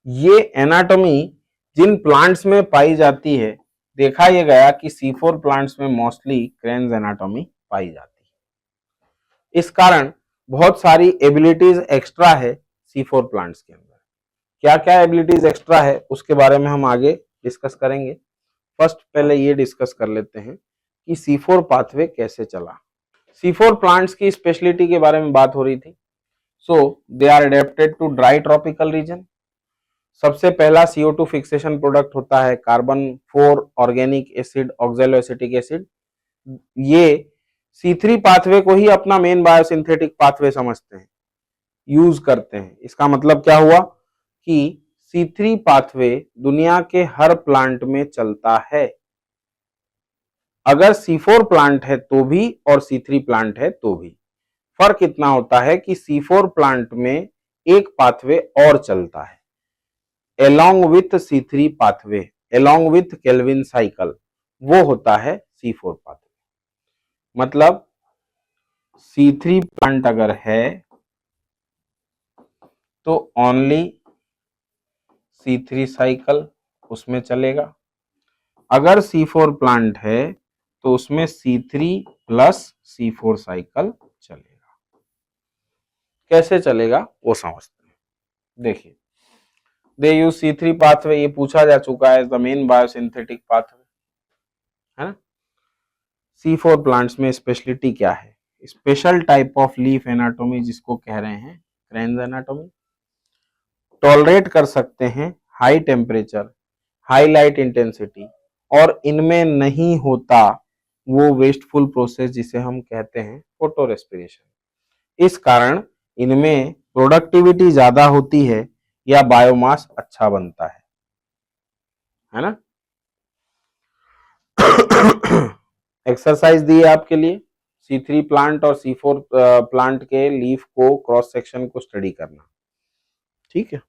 [SPEAKER 1] ये एनाटॉमी जिन प्लांट्स में पाई जाती है, देखा यह गया कि C4 प्लांट्स में मोस्टली क्रैन्स एनाटॉमी पाई जाती है। इस कारण बहुत सारी एबिलिटीज एक्स्ट्रा है C4 प्लांट्स के अंदर। क्या क्या एबिलिटीज एक्स्ट्रा है उसके बारे में हम आगे डिस्कस करेंगे। फर्स्ट पहले ये डिस्कस कर लेते हैं कि C4 पाथवे कैसे चला। C4 प्लांट्स की स्पेशलिटी के बारे में बात हो रही थी। So they are adapted to dry tropical region. सबसे पहला CO2 फिक्सेशन प्रोडक्ट होता है carbon 4 organic acid oxaloacetic acid. ये C3 पाथवे को ही अपना मेन बायोसिंथेटिक पाथवे समझते हैं। यूज करते हैं। इसका मतलब क्या हुआ कि C3 पाथवे दुनिया के हर प्लांट में चलता है। अगर C4 प्लांट है तो भी और C3 प्लांट है तो भी फर्क इतना होता है कि C4 प्लांट में एक पाथवे और चलता है along with C3 pathway, along with Calvin cycle, वो होता है C4 पाथवे। मतलब C3 प्लांट अगर है तो ओनली C3 साइकिल उसमें चलेगा, अगर C4 प्लांट है तो उसमें C3 प्लस C4 साइकिल चलेगा। कैसे चलेगा वो समझते हैं। देखिए, दे यूज C3 पाथवे, ये पूछा जा चुका है, द मेन बायोसिंथेटिक पाथवे, है ना। C4 प्लांट्स में स्पेशलिटी क्या है? Special type of leaf anatomy, जिसको कह रहे हैं क्रेन्स एनाटॉमी। टॉलरेट कर सकते हैं high temperature, high light intensity, और इनमें नहीं होता वो वेस्टफुल प्रोसेस जिसे हम कहते हैं फोटो रेस्पिरेशन। इस कारण इनमें प्रोडक्टिविटी ज्यादा होती है या बायोमास अच्छा बनता है ना। एक्सरसाइज दी है आपके लिए, C3 प्लांट और C4 प्लांट के लीफ को क्रॉस सेक्शन को स्टडी करना। ठीक है,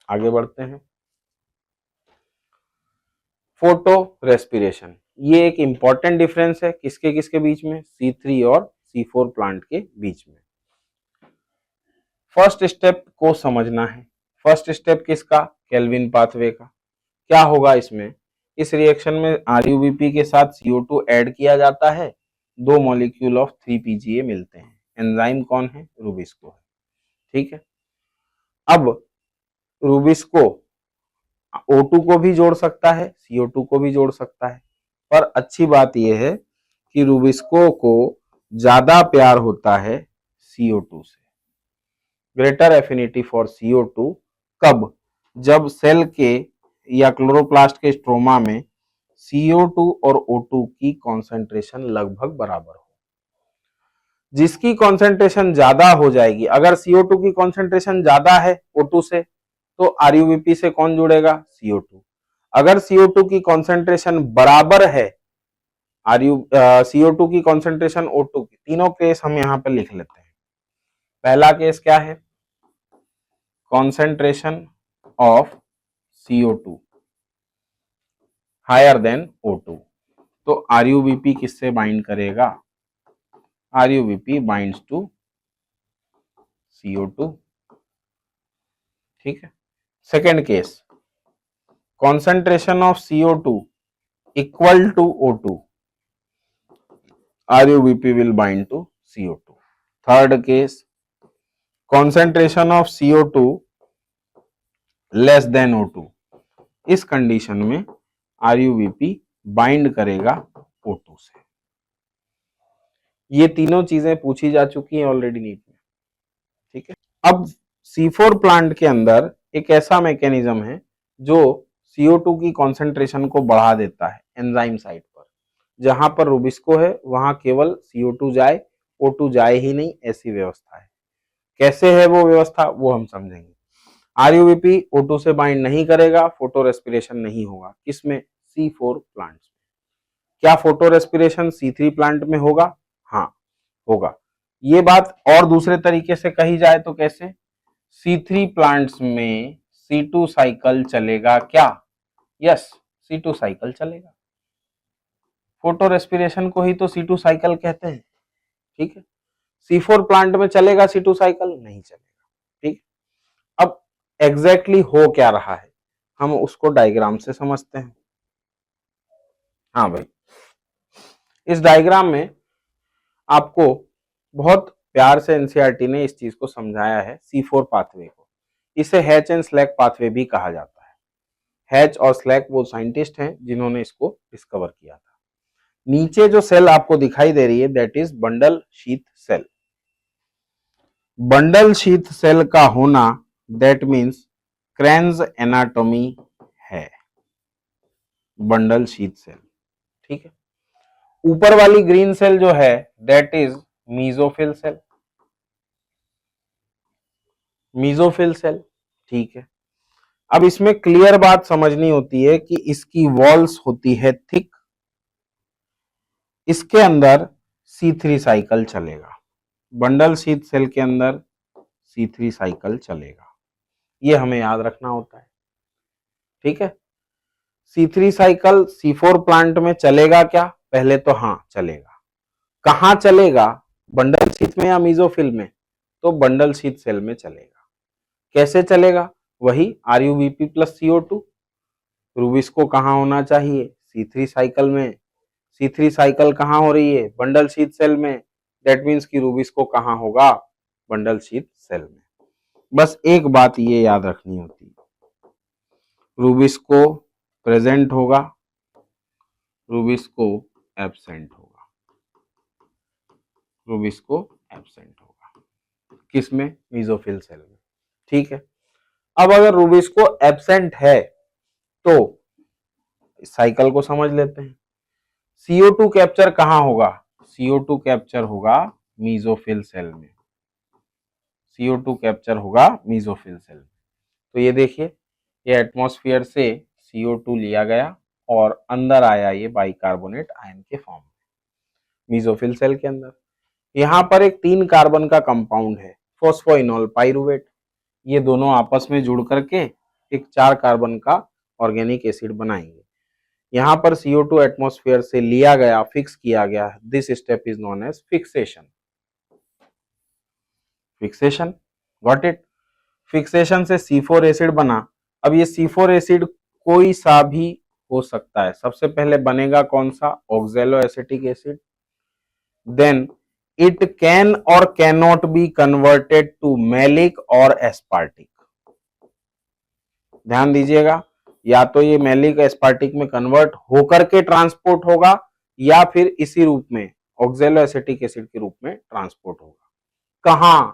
[SPEAKER 1] आगे बढ़ते हैं। फोटो रेस्पिरेशन, ये एक इंपॉर्टेंट डिफरेंस है किसके किसके बीच में? C3 और C4 प्लांट के बीच में। फर्स्ट स्टेप को समझना है। फर्स्ट स्टेप किसका? केल्विन पाथवे का। क्या होगा इसमें? इस रिएक्शन में RUBP के साथ CO2 ऐड किया जाता है, 2 मॉलिक्यूल ऑफ 3PGA मिलते हैं। एंजाइम कौन है? रूबिस्को है। ठीक है, अब रूबिस्को O2 को भी जोड़ सकता है, CO2 को भी जोड़ सकता है, पर अच्छी बात यह है कि रूबिस्को को ज्यादा प्यार होता है CO2 से। ग्रेटर एफिनिटी फॉर CO2 कब? जब सेल के या क्लोरोप्लास्ट के स्ट्रोमा में CO2 और O2 की कॉन्सेंट्रेशन लगभग बराबर हो। जिसकी कॉन्सेंट्रेशन ज्यादा हो जाएगी, अगर CO2 की कॉन्सेंट्रेशन ज्यादा है O2 से, तो RUBP से कौन जुड़ेगा? CO2। अगर CO2 की कॉन्सेंट्रेशन बराबर है CO2 की कॉन्सेंट्रेशन O2 की, तीनों केस हम यहां पर लिख लेते हैं। पहला केस क्या है? Concentration of CO2 higher than O2, तो RUBP किससे बाइंड करेगा? RUBP binds to CO2। ठीक है। Second case, concentration of CO2 equal to O2, RUBP will bind to CO2। Third case, concentration of CO2 less than O2, इस condition में RUBP bind करेगा O2 से। ये तीनों चीजें पूछी जा चुकी हैं ऑलरेडी नीट में। ठीक है, अब C4 प्लांट के अंदर एक ऐसा मैकेनिज्म है जो CO2 की कॉन्सेंट्रेशन को बढ़ा देता है एंजाइम साइट पर। जहां पर रूबिस्को है वहां केवल CO2 जाए, O2 जाए ही नहीं, ऐसी व्यवस्था है। कैसे है वो व्यवस्था, वो हम समझेंगे। RUBP O2 से बाइंड नहीं करेगा, फोटो रेस्पिरेशन नहीं होगा। किसमें? C4 प्लांट्स में। क्या फोटो रेस्पिरेशन C3 प्लांट में होगा? हाँ होगा। ये बात और दूसरे तरीके से कही जाए तो कैसे? C3 प्लांट्स में C2 साइकिल चलेगा क्या? यस, C2 साइकिल चलेगा। फोटो रेस्पिरेशन को ही तो C2 साइकिल कहते हैं। ठीक है, C4 प्लांट में चलेगा C2 साइकिल? नहीं चलेगा। ठीक, अब एग्जैक्टली हो क्या रहा है हम उसको डायग्राम से समझते हैं। हाँ भाई, इस डायग्राम में आपको बहुत प्यार से एनसीईआरटी ने इस चीज को समझाया है, C4 पाथवे को। इसे हैच एंड स्लैक पाथवे भी कहा जाता है। हैच और स्लैक वो साइंटिस्ट हैं जिन्होंने इसको डिस्कवर किया था। नीचे जो सेल आपको दिखाई दे रही है that is bundle sheath cell. Bundle sheath cell का होना दैट मीन्स क्रेन्स एनाटॉमी है, बंडल शीथ सेल। ठीक है, ऊपर वाली ग्रीन सेल जो है that is mesophyll cell. Mesophyll cell, ठीक है। अब इसमें क्लियर बात समझनी होती है कि इसकी वॉल्स होती है थिक, इसके अंदर C3 साइकिल चलेगा, बंडल शीथ सेल के अंदर C3 साइकिल चलेगा, ये हमें याद रखना होता है, ठीक है। C3 साइकिल C4 प्लांट में चलेगा क्या? पहले तो हाँ चलेगा। कहां चलेगा? बंडल शीथ में या मीजोफिल में? तो बंडल शीथ सेल में चलेगा। कैसे चलेगा? वही RuBp प्लस CO2। रूबिस्को कहाँ होना चाहिए? C3 साइकिल में। C3 साइकिल कहाँ हो रही है? बंडल शीथ सेल में। दैट मीन्स कि रूबिस्को कहाँ होगा? बंडल शीथ सेल में। बस एक बात ये याद रखनी होती है, रूबिस्को प्रेजेंट होगा, रूबिस्को एब्सेंट होगा, रूबिस्को एब्सेंट होगा। किसमें? मीजोफिल सेल में, ठीक है। अब अगर रूबिस्को एब्सेंट है तो इस साइकिल को समझ लेते हैं। CO2 कैप्चर कहां होगा? CO2 कैप्चर होगा मीजोफिल सेल में, CO2 कैप्चर होगा मीजोफिल सेल में। तो ये देखिए, ये एटमॉस्फेयर से CO2 लिया गया और अंदर आया ये बाइकार्बोनेट आयन के फॉर्म में मीजोफिल सेल के अंदर। यहाँ पर एक 3 कार्बन का कंपाउंड है फॉस्फोइनोल पाइरुवेट, ये दोनों आपस में जुड़ करके एक 4 कार्बन का ऑर्गेनिक एसिड बनाएंगे। यहाँ पर CO2 एटमॉस्फेयर से लिया गया, फिक्स किया गया। This step is known as fixation. Fixation, got it. Fixation से C4 एसिड बना। अब ये C4 एसिड कोई सा भी हो सकता है। सबसे पहले बनेगा कौन सा? Oxaloacetic acid. Then it can और can not be converted to malic और एस्पार्टिक। ध्यान दीजिएगा, या तो ये मैलिक एस्पार्टिक में कन्वर्ट होकर के ट्रांसपोर्ट होगा या फिर इसी रूप में ऑक्सैलो एसिटिक एसिड के रूप में ट्रांसपोर्ट होगा। कहां?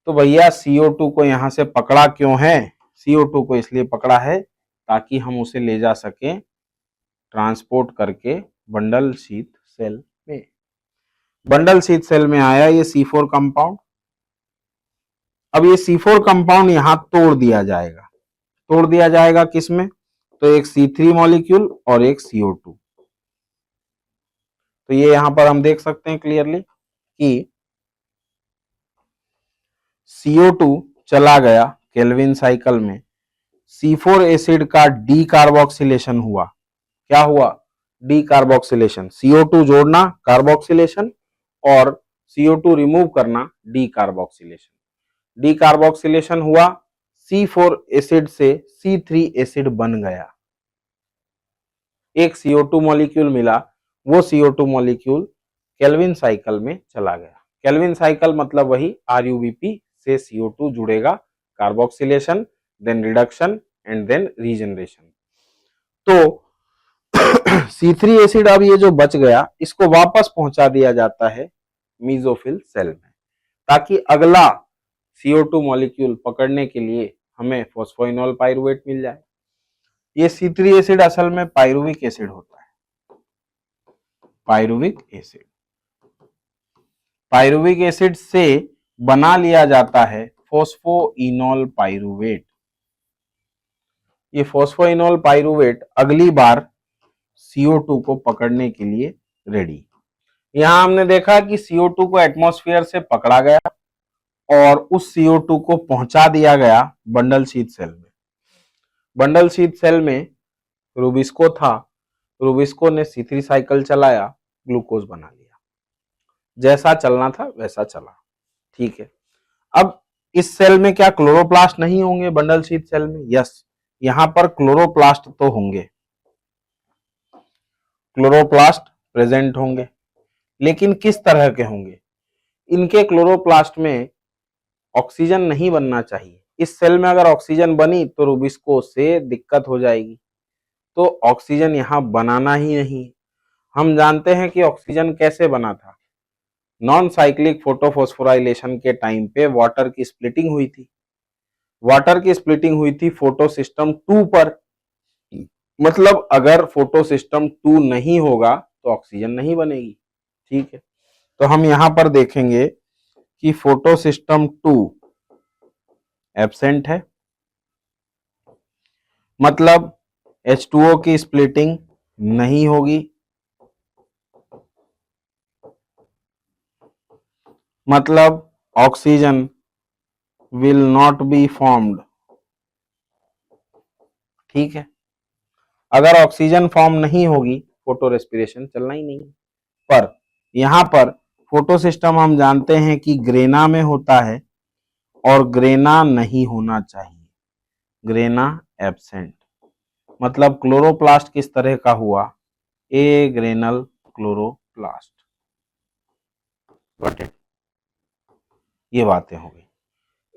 [SPEAKER 1] तो भैया CO2 को यहां से पकड़ा क्यों है? CO2 को इसलिए पकड़ा है ताकि हम उसे ले जा सके ट्रांसपोर्ट करके बंडल शीथ सेल में। बंडल शीथ सेल में आया ये C4 कंपाउंड। अब ये C4 कंपाउंड यहां तोड़ दिया जाएगा। तोड़ दिया जाएगा किसमें? तो एक C3 मॉलिक्यूल और एक CO2। तो ये यहां पर हम देख सकते हैं क्लियरली कि CO2 चला गया केल्विन साइकिल में, C4 एसिड का डी कार्बोक्सिलेशन हुआ। क्या हुआ? D carboxylation. CO2 जोड़ना कार्बोक्सिलेशन और CO2 रिमूव करना डी कार्बोक्सिलेशन। डी कार्बोक्सिलेशन हुआ, C4 एसिड से C3 एसिड बन गया। एक CO2 मॉलिक्यूल मिला, वो CO2 मॉलिक्यूल केल्विन साइकिल में चला गया। केल्विन साइकिल मतलब वही RuBp से CO2 जुड़ेगा, carboxylation, then reduction and then regeneration. तो C3 एसिड अब ये जो बच गया, इसको वापस पहुंचा दिया जाता है मीजोफिल सेल में, ताकि अगला CO2 मॉलिक्यूल पकड़ने के लिए हमें फॉस्फोइनोल पाइरुवेट मिल जाए। ये C3 एसिड असल में पाइरुविक एसिड होता है, पाइरुविक एसिड। पाइरुविक एसिड से बना लिया जाता है फॉस्फोइनोल पाइरुवेट। ये फॉस्फोइनोल पाइरुवेट अगली बार CO2 को पकड़ने के लिए रेडी। यहां हमने देखा कि CO2 को एटमॉस्फेयर से पकड़ा गया और उस CO2 को पहुंचा दिया गया बंडल शीथ सेल में। बंडल शीथ सेल में रूबिस्को था, रूबिस्को ने C3 साइकिल चलाया, ग्लूकोज बना लिया। जैसा चलना था वैसा चला, ठीक है। अब इस सेल में क्या क्लोरोप्लास्ट नहीं होंगे? बंडल शीथ सेल में यस, यहां पर क्लोरोप्लास्ट तो होंगे, क्लोरोप्लास्ट प्रेजेंट होंगे, लेकिन किस तरह के होंगे? इनके क्लोरोप्लास्ट में ऑक्सीजन नहीं बनना चाहिए। इस सेल में अगर ऑक्सीजन बनी तो रूबिस्को से दिक्कत हो जाएगी, तो ऑक्सीजन यहां बनाना ही नहीं। हम जानते हैं कि ऑक्सीजन कैसे बना था। नॉन साइक्लिक फोटोफॉस्फोराइलेशन के टाइम पे वाटर की स्प्लिटिंग हुई थी। वाटर की स्प्लिटिंग हुई थी फोटो सिस्टम 2 पर। मतलब अगर फोटो सिस्टम 2 नहीं होगा तो ऑक्सीजन नहीं बनेगी, ठीक है। तो हम यहां पर देखेंगे कि फोटो सिस्टम 2 एब्सेंट है, मतलब H2O की स्प्लिटिंग नहीं होगी, मतलब oxygen will not be formed. ठीक है, अगर ऑक्सीजन फॉर्म नहीं होगी फोटो रेस्पिरेशन चलना ही नहीं। पर यहां पर फोटो सिस्टम हम जानते हैं कि ग्रेना में होता है और ग्रेना नहीं होना चाहिए, ग्रेना एब्सेंट, मतलब क्लोरोप्लास्ट किस तरह का हुआ, ए ग्रेनल क्लोरोप्लास्ट। गॉट इट, ये बातें हो गई।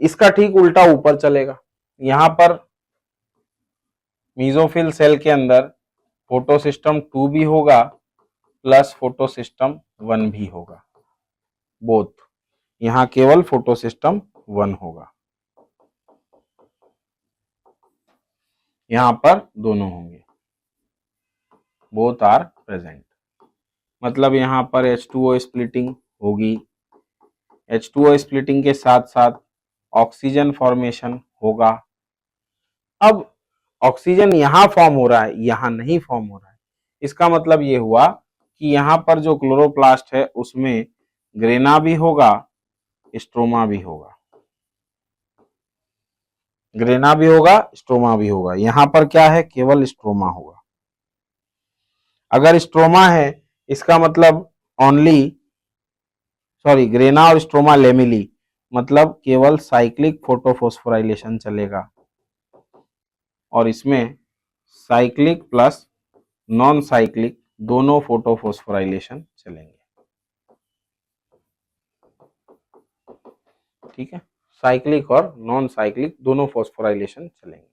[SPEAKER 1] इसका ठीक उल्टा ऊपर चलेगा, यहां पर मीजोफिल सेल के अंदर फोटो सिस्टम 2 भी होगा प्लस फोटो सिस्टम 1 भी होगा, बोथ। यहां केवल फोटो सिस्टम 1 होगा, यहां पर दोनों होंगे, बोथ आर प्रेजेंट, मतलब यहां पर H2O स्प्लिटिंग होगी, H2O स्प्लिटिंग के साथ साथ ऑक्सीजन फॉर्मेशन होगा। अब ऑक्सीजन यहां फॉर्म हो रहा है, यहां नहीं फॉर्म हो रहा है, इसका मतलब ये हुआ कि यहां पर जो क्लोरोप्लास्ट है उसमें ग्रेना भी होगा, स्ट्रोमा भी होगा, ग्रेना भी होगा, स्ट्रोमा भी होगा। यहां पर क्या है, केवल स्ट्रोमा होगा। अगर स्ट्रोमा है इसका मतलब ओनली, सॉरी, ग्रेना और स्ट्रोमा लेमिली, मतलब केवल साइक्लिक फोटोफॉस्फोराइलेशन चलेगा, और इसमें साइक्लिक प्लस नॉन साइक्लिक दोनों फोटोफॉस्फोराइलेशन चलेंगे। ठीक है, साइक्लिक और नॉन साइक्लिक दोनों फॉस्फोराइलेशन चलेंगे।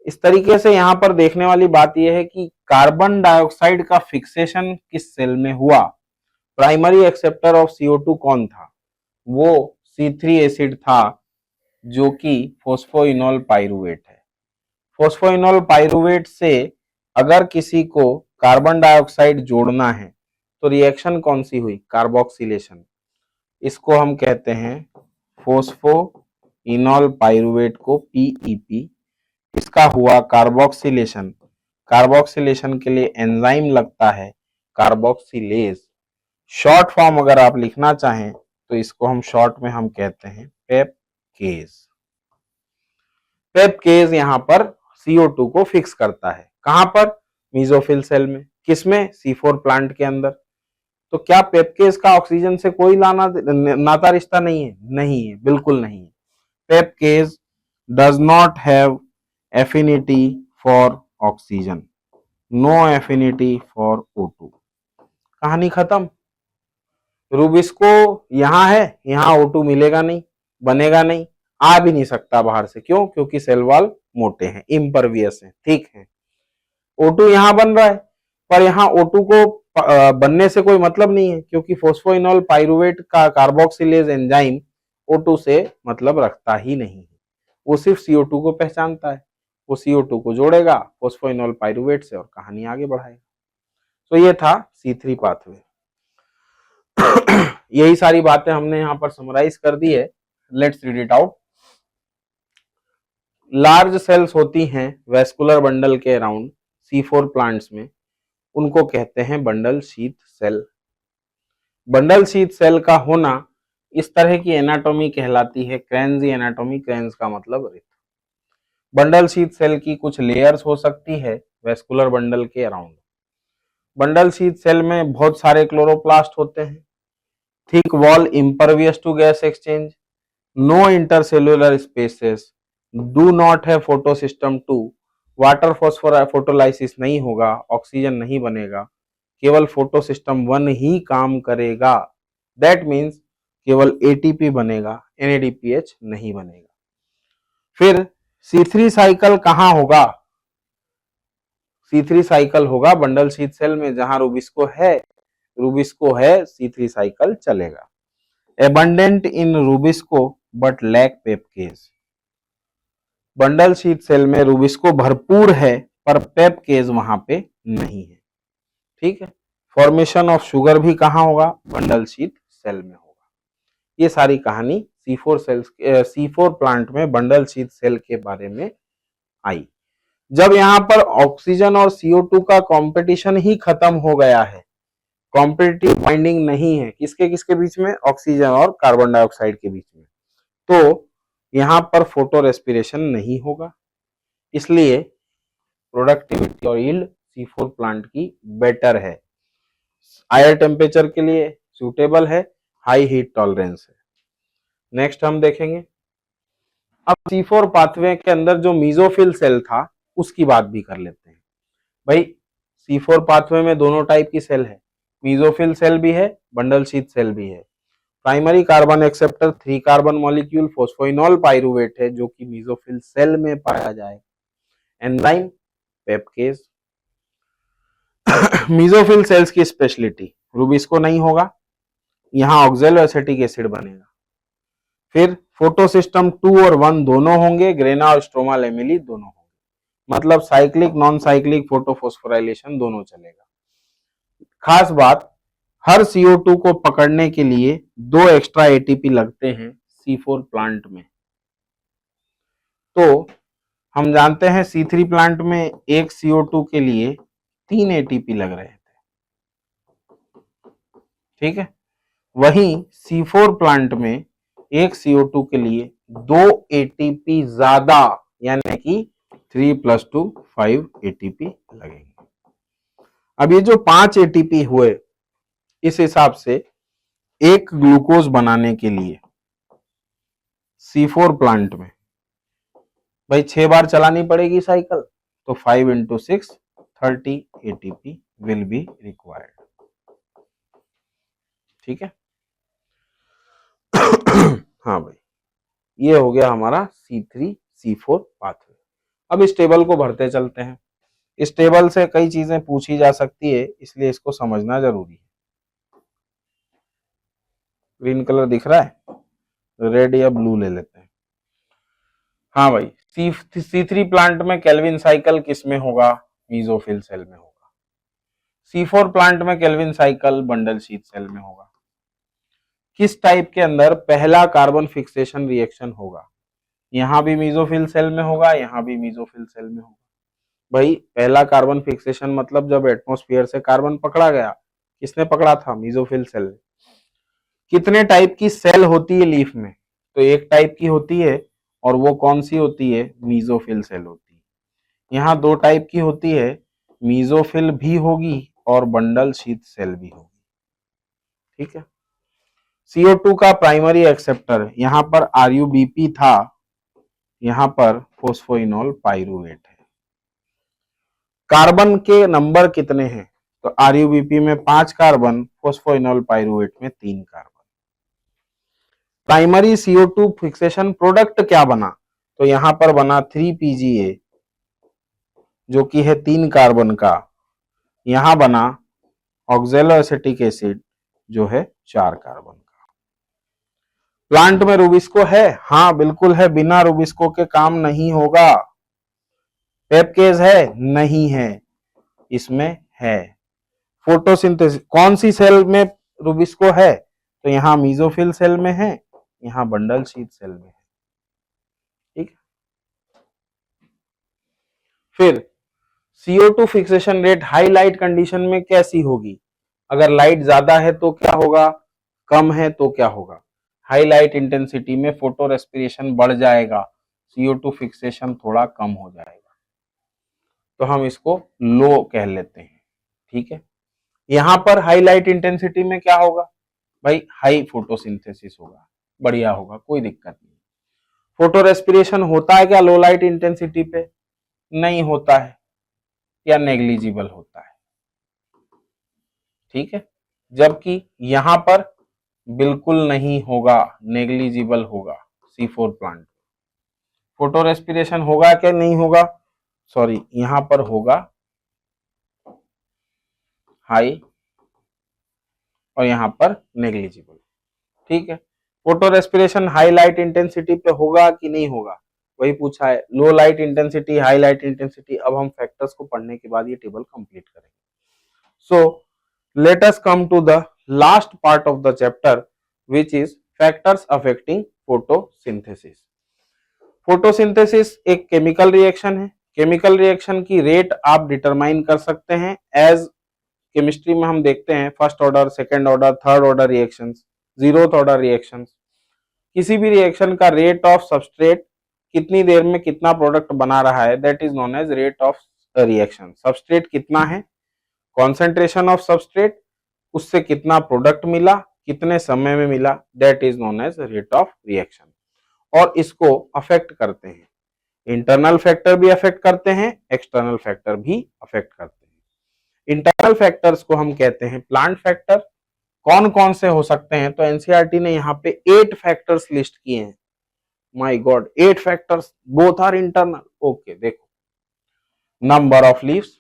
[SPEAKER 1] इस तरीके से यहां पर देखने वाली बात यह है कि कार्बन डाइऑक्साइड का फिक्सेशन किस सेल में हुआ। प्राइमरी एक्सेप्टर ऑफ CO2 कौन था, वो C3 एसिड था, जो कि फोस्फोइनोल पाइरुवेट है। फोस्फोइनोल पाइरुवेट से अगर किसी को कार्बन डाइऑक्साइड जोड़ना है तो रिएक्शन कौन सी हुई, कार्बोक्सिलेशन। इसको हम कहते हैं फोस्फोइनोल पाइरुवेट को PEP, इसका हुआ कार्बोक्सिलेशन। कार्बोक्सिलेशन के लिए एंजाइम लगता है कार्बोक्सिलेज। शॉर्ट फॉर्म अगर आप लिखना चाहें तो इसको हम शॉर्ट में हम कहते हैं पेपकेज। पेपकेज यहां पर CO2 को फिक्स करता है, कहां पर, मीजोफिल सेल में, किसमें, C4 प्लांट के अंदर। तो क्या पेपकेज का ऑक्सीजन से कोई नाता रिश्ता नहीं है, नहीं है, बिल्कुल नहीं है। PEPcase does not have affinity for oxygen, no affinity for O2, कहानी खत्म। रूबिस्को यहां है, यहां O2 मिलेगा नहीं, बनेगा नहीं, आ भी नहीं सकता बाहर से, क्यों, क्योंकि सेल वॉल मोटे हैं, इम्परवियस हैं, ठीक है। O2 यहां बन रहा है, पर यहां O2 को बनने से कोई मतलब नहीं है, क्योंकि फोस्फोइनोल पाइरुवेट का कार्बोक्सिलेज एंजाइम O2 से मतलब रखता ही नहीं है, वो सिर्फ CO2 को पहचानता है, वो CO2 को जोड़ेगा फोस्फोइनोल पाइरुवेट से और कहानी आगे बढ़ाएगा। तो ये था C3 पाथवे। यही सारी बातें हमने यहां पर समराइज कर दी है, let's read it out. Large cells होती हैं वेस्कुलर बंडल के अराउंड C4 प्लांट्स में, उनको कहते हैं bundle sheath cell. Bundle sheath cell का होना इस तरह की एनाटॉमी कहलाती है क्रेन्जी एनाटॉमी, क्रेन्स का मतलब रिथ। बंडल शीथ सेल की कुछ लेयर्स हो सकती है वेस्कुलर बंडल के अराउंड। बंडल शीथ सेल में बहुत सारे क्लोरोप्लास्ट होते हैं, thick wall impervious to gas exchange, no intercellular spaces, do not have photosystem 2, water phosphor photolysis नहीं होगा, ऑक्सीजन नहीं बनेगा, केवल फोटो सिस्टम 1 ही काम करेगा। दैट मीन्स केवल ATP बनेगा, NADPH नहीं बनेगा। फिर C3 साइकिल कहां होगा, C3 साइकिल होगा बंडल शीथ सेल में, जहां रूबिस्को है, रूबिस्को है C3 साइकिल चलेगा। Abundant in rubisco but lack PEPcase, bundle sheath cell में रूबिस्को भरपूर है पर पेपकेज वहां पे नहीं है। ठीक है, फॉर्मेशन ऑफ शुगर भी कहां होगा, बंडल शीथ सेल में होगा। ये सारी कहानी C4 प्लांट में बंडल शीथ सेल के बारे में आई। जब यहाँ पर ऑक्सीजन और CO2 का कंपटीशन ही खत्म हो गया है, कॉम्पिटिटिव बाइंडिंग नहीं है किसके किसके बीच में, ऑक्सीजन और कार्बन डाइऑक्साइड के बीच में, तो यहाँ पर फोटो रेस्पिरेशन नहीं होगा। इसलिए प्रोडक्टिविटी और यील्ड C4 प्लांट की बेटर है, हायर टेम्परेचर के लिए सूटेबल है, हाई हीट टॉलरेंस है। नेक्स्ट हम देखेंगे, अब C4 पाथवे के अंदर जो मीजोफिल सेल था उसकी बात भी कर लेते हैं। भाई C4 पाथवे में दोनों टाइप की सेल है, मीजोफिल सेल भी है, बंडल शीथ सेल भी है। Primary carbon acceptor 3 carbon molecule phosphoenol pyruvate है जो कि मीजोफिल सेल में पाया जाए। एंजाइम पेपकेज। मीजोफिल सेल्स की स्पेशलिटी, रूबिस्को नहीं होगा, यहाँ ऑक्सैलो एसिटिक एसिड बनेगा। फिर फोटोसिस्टम 2 और 1 दोनों होंगे, ग्रेना और स्ट्रोमा लेमिली दोनों होंगे, मतलब साइक्लिक नॉन साइक्लिक फोटोफॉस्फोराइलेशन दोनों चलेगा। खास बात, हर CO2 को पकड़ने के लिए 2 एक्स्ट्रा ATP लगते हैं C4 प्लांट में। तो हम जानते हैं C3 प्लांट में एक CO2 के लिए 3 ATP लग रहे थे, ठीक है। वहीं C4 प्लांट में एक CO2 के लिए 2 ATP ज्यादा, यानी कि 3 + 2 5 ATP लगेंगे। अब ये जो 5 ATP हुए, इस हिसाब से एक ग्लूकोज बनाने के लिए C4 प्लांट में भाई 6 बार चलानी पड़ेगी साइकिल, तो 5 × 6 30 ATP विल बी रिक्वायर्ड, ठीक है। हाँ भाई, ये हो गया हमारा C3C4 पाथवे। अब इस टेबल को भरते चलते हैं। इस टेबल से कई चीजें पूछी जा सकती है, इसलिए इसको समझना जरूरी है। ग्रीन कलर दिख रहा है, रेड या ब्लू ले लेते हैं। हाँ भाई, C3 प्लांट में केल्विन साइकिल किस में होगा, मीजोफिल सेल में होगा। C4 प्लांट में Calvin cycle bundle sheath cell में होगा। किस टाइप के अंदर पहला कार्बन फिक्सेशन रिएक्शन होगा, यहां भी मीजोफिल सेल में होगा, यहां भी मीजोफिल सेल में होगा। भाई पहला कार्बन फिक्सेशन मतलब जब एटमॉस्फेयर से कार्बन पकड़ा गया, किसने पकड़ा था, मीजोफिल सेल। कितने टाइप की सेल होती है लीफ में, तो एक टाइप की होती है, और वो कौन सी होती है, मीजोफिल सेल होती है। यहाँ 2 टाइप की होती है, मीजोफिल भी होगी और बंडल शीथ सेल भी होगी, ठीक है। CO2 का प्राइमरी एक्सेप्टर यहाँ पर RUBP था, यहाँ पर फोस्फोइनोल पाइरुवेट है। कार्बन के नंबर कितने हैं, तो RUBP में 5 कार्बन, फोस्फोइनोल पाइरुवेट में 3 carbon. Primary CO2 fixation product क्या बना, तो यहां पर बना 3PGA जो कि है 3 कार्बन का, यहां बना ऑक्सैलो एसिटिक एसिड जो है 4 कार्बन का। प्लांट में रूबिस्को है, हाँ बिल्कुल है, बिना रूबिस्को के काम नहीं होगा। पेपकेज है, नहीं है, इसमें है। फोटोसिंथेसिस कौन सी सेल में रूबिस्को है, तो यहाँ मीजोफिल सेल में है, यहाँ बंडल शीथ सेल में है, ठीक। फिर CO2 fixation rate high light condition में कैसी होगी, अगर लाइट ज्यादा है तो क्या होगा, कम है तो क्या होगा। हाई लाइट इंटेंसिटी में फोटो रेस्पिरेशन बढ़ जाएगा, CO2 फिक्सेशन थोड़ा कम हो जाएगा, तो हम इसको लो कह लेते हैं, ठीक है। यहां पर हाई लाइट इंटेंसिटी में क्या होगा, भाई हाई फोटोसिंथेसिस होगा, बढ़िया होगा, कोई दिक्कत नहीं। फोटो रेस्पिरेशन होता है क्या लो लाइट इंटेंसिटी पे, नहीं होता है या नेग्लिजिबल होता है, ठीक है। जबकि यहां पर बिल्कुल नहीं होगा, नेग्लिजिबल होगा C4 प्लांट। फोटो रेस्पिरेशन होगा क्या नहीं होगा, सॉरी यहां पर होगा हाई और यहां पर नेग्लिजिबल, ठीक है। Photo respiration high light intensity पे होगा कि नहीं होगा, वही पूछा है, लो light intensity, high light intensity. अब हम फैक्टर्स को पढ़ने के बाद ये टेबल कंप्लीट करेंगे। So let us come to the last part of the chapter, which is factors affecting photosynthesis. Photosynthesis एक केमिकल रिएक्शन है। केमिकल रिएक्शन की रेट आप डिटरमाइन कर सकते हैं एज केमिस्ट्री में हम देखते हैं first order, second order, third order reactions, zeroth order reactions. किसी भी रिएक्शन का रेट ऑफ सबस्ट्रेट कितनी देर में कितना प्रोडक्ट बना रहा है, that is known as rate of reaction. Substrate कितना है, कॉन्सेंट्रेशन ऑफ सबस्ट्रेट, उससे कितना प्रोडक्ट मिला, कितने समय में मिला, that is known as rate of reaction. और इसको अफेक्ट करते हैं, इंटरनल फैक्टर भी अफेक्ट करते हैं, एक्सटर्नल फैक्टर भी अफेक्ट करते हैं। इंटरनल फैक्टर्स को हम कहते हैं प्लांट फैक्टर। कौन कौन से हो सकते हैं, तो एनसीईआरटी ने यहाँ पे 8 फैक्टर्स लिस्ट किए हैं। My god, 8 factors, both are internal. Okay, देखो, number of leaves,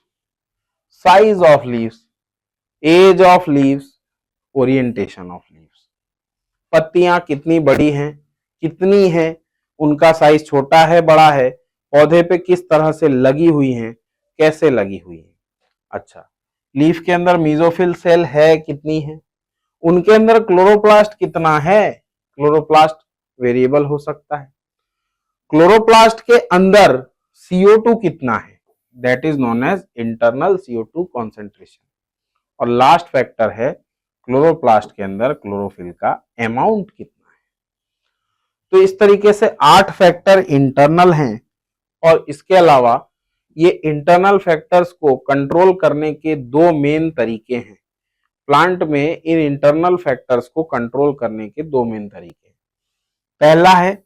[SPEAKER 1] size of leaves, age of leaves, orientation of leaves. पत्तियां कितनी बड़ी हैं, कितनी हैं, उनका साइज छोटा है, बड़ा है, पौधे पे किस तरह से लगी हुई हैं, कैसे लगी हुई हैं। अच्छा, लीफ के अंदर मीजोफिल सेल है, कितनी है, उनके अंदर क्लोरोप्लास्ट कितना है, क्लोरोप्लास्ट वेरिएबल हो सकता है। क्लोरोप्लास्ट के अंदर CO2 कितना है, that is known as internal CO2 concentration. और लास्ट फैक्टर है क्लोरोप्लास्ट के अंदर क्लोरोफिल का अमाउंट कितना है। तो इस तरीके से 8 फैक्टर इंटरनल हैं। और इसके अलावा ये इंटरनल फैक्टर्स को कंट्रोल करने के 2 मेन तरीके हैं। प्लांट में इन इंटरनल फैक्टर्स को कंट्रोल करने के 2 मेन तरीके हैं। पहला है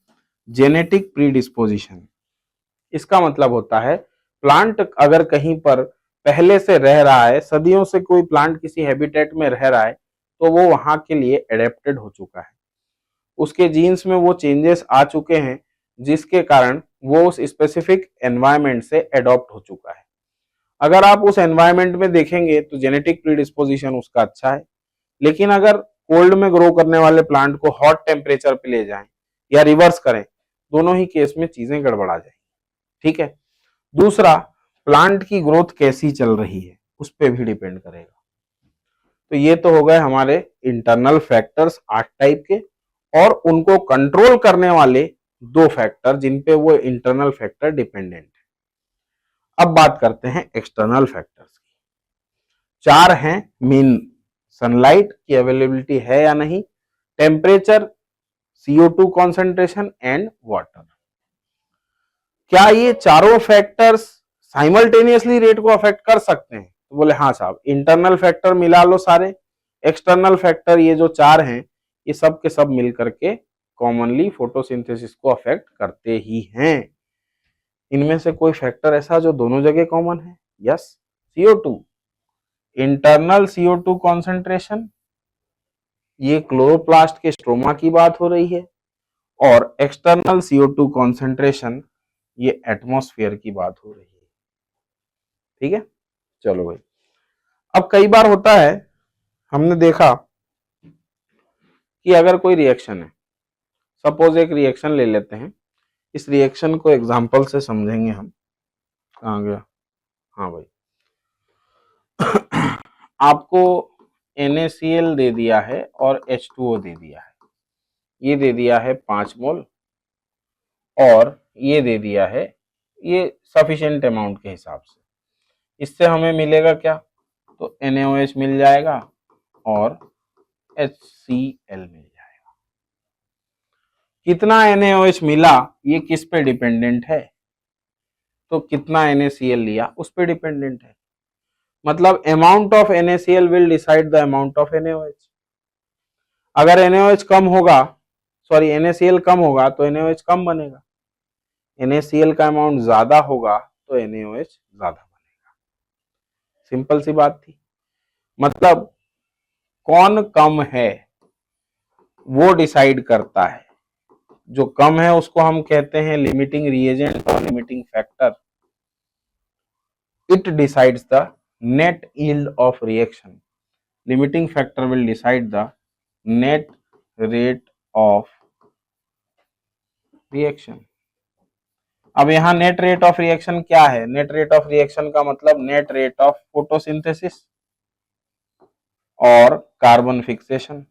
[SPEAKER 1] जेनेटिक प्रीडिस्पोजिशन। इसका मतलब होता है प्लांट अगर कहीं पर पहले से रह रहा है, सदियों से कोई प्लांट किसी हैबिटेट में रह रहा है, तो वो वहां के लिए एडेप्टेड हो चुका है, उसके जीन्स में वो चेंजेस आ चुके हैं, जिसके कारण वो उस स्पेसिफिक एनवायरमेंट से एडॉप्ट हो चुका है। अगर आप उस एनवायरमेंट में देखेंगे तो जेनेटिक प्रीडिस्पोजिशन उसका अच्छा है। लेकिन अगर कोल्ड में ग्रो करने वाले प्लांट को हॉट टेम्परेचर पे ले जाएं या रिवर्स करें, दोनों ही केस में चीजें गड़बड़ा जाएंगी। ठीक है। दूसरा, प्लांट की ग्रोथ कैसी चल रही है उस पर भी डिपेंड करेगा। तो ये तो हो गए हमारे इंटरनल फैक्टर्स 8 टाइप के, और उनको कंट्रोल करने वाले 2 फैक्टर जिन पे वो इंटरनल फैक्टर डिपेंडेंट है। अब बात करते हैं एक्सटर्नल फैक्टर्स की। 4 हैं मेन, सनलाइट की अवेलेबिलिटी है या नहीं, temperature, CO2 concentration and water. क्या ये चारों फैक्टर्स साइमल्टेनियसली रेट को अफेक्ट कर सकते हैं, तो बोले हाँ साहब, इंटरनल फैक्टर मिला लो सारे, एक्सटर्नल फैक्टर ये जो 4 हैं, ये सब के सब मिल करके कॉमनली फोटोसिंथेसिस को अफेक्ट करते ही हैं। इनमें से कोई फैक्टर ऐसा जो दोनों जगह कॉमन है? Yes, CO2। Internal CO2 concentration, ये क्लोरोप्लास्ट के स्ट्रोमा की बात हो रही है, और एक्सटर्नल CO2 कॉन्सेंट्रेशन ये एटमॉस्फेयर की बात हो रही है। ठीक है, चलो भाई। अब कई बार होता है, हमने देखा कि अगर कोई रिएक्शन है, सपोज एक रिएक्शन ले लेते हैं, इस रिएक्शन को एग्जांपल से समझेंगे हम। कहाँ गया, हाँ भाई। आपको NaCl दे दिया है और H2O दे दिया है, ये दे दिया है 5 मोल, और ये दे दिया है, ये सफिशिएंट अमाउंट के हिसाब से। इससे हमें मिलेगा क्या, तो NaOH मिल जाएगा और HCl मिल जाएगा। कितना NaOH मिला ये किस पे डिपेंडेंट है, तो कितना NaCl लिया उस पे डिपेंडेंट है। मतलब amount of NaCl will decide the amount of NaOH। अगर NaOH कम होगा, सॉरी NaCl कम होगा तो NaOH कम बनेगा, NaCl का अमाउंट ज्यादा होगा तो NaOH ज्यादा बनेगा। सिंपल सी बात थी। मतलब कौन कम है वो डिसाइड करता है, जो कम है उसको हम कहते हैं लिमिटिंग रिएजेंट और limiting factor. It decides the net yield of reaction. Limiting factor will decide the net rate of reaction. अब यहाँ नेट रेट ऑफ रिएक्शन क्या है, नेट रेट ऑफ रिएक्शन का मतलब नेट रेट ऑफ फोटोसिंथेसिस और carbon fixation.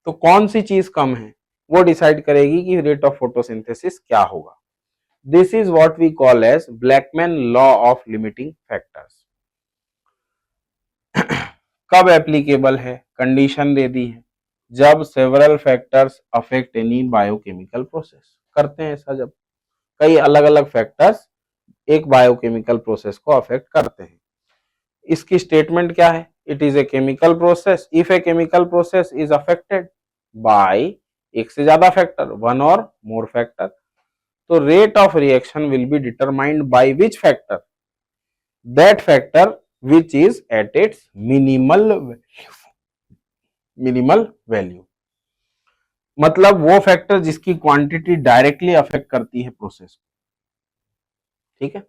[SPEAKER 1] तो कौन सी चीज कम है वो डिसाइड करेगी कि रेट ऑफ फोटोसिंथेसिस क्या होगा। This is what we call as Blackman law of limiting factors. कब एप्लीकेबल है, कंडीशन दे दी है, जब several factors affect any biochemical process. करते हैं ऐसा जब कई अलग अलग फैक्टर्स एक बायोकेमिकल प्रोसेस को अफेक्ट करते हैं। इसकी स्टेटमेंट क्या है? It is a chemical process if a chemical process is affected by एक से ज्यादा फैक्टर, वन और मोर फैक्टर, तो rate of reaction will be determined by which factor? That factor which is at its minimal value। मतलब वो factor जिसकी quantity directly affect करती है प्रोसेस को। ठीक है,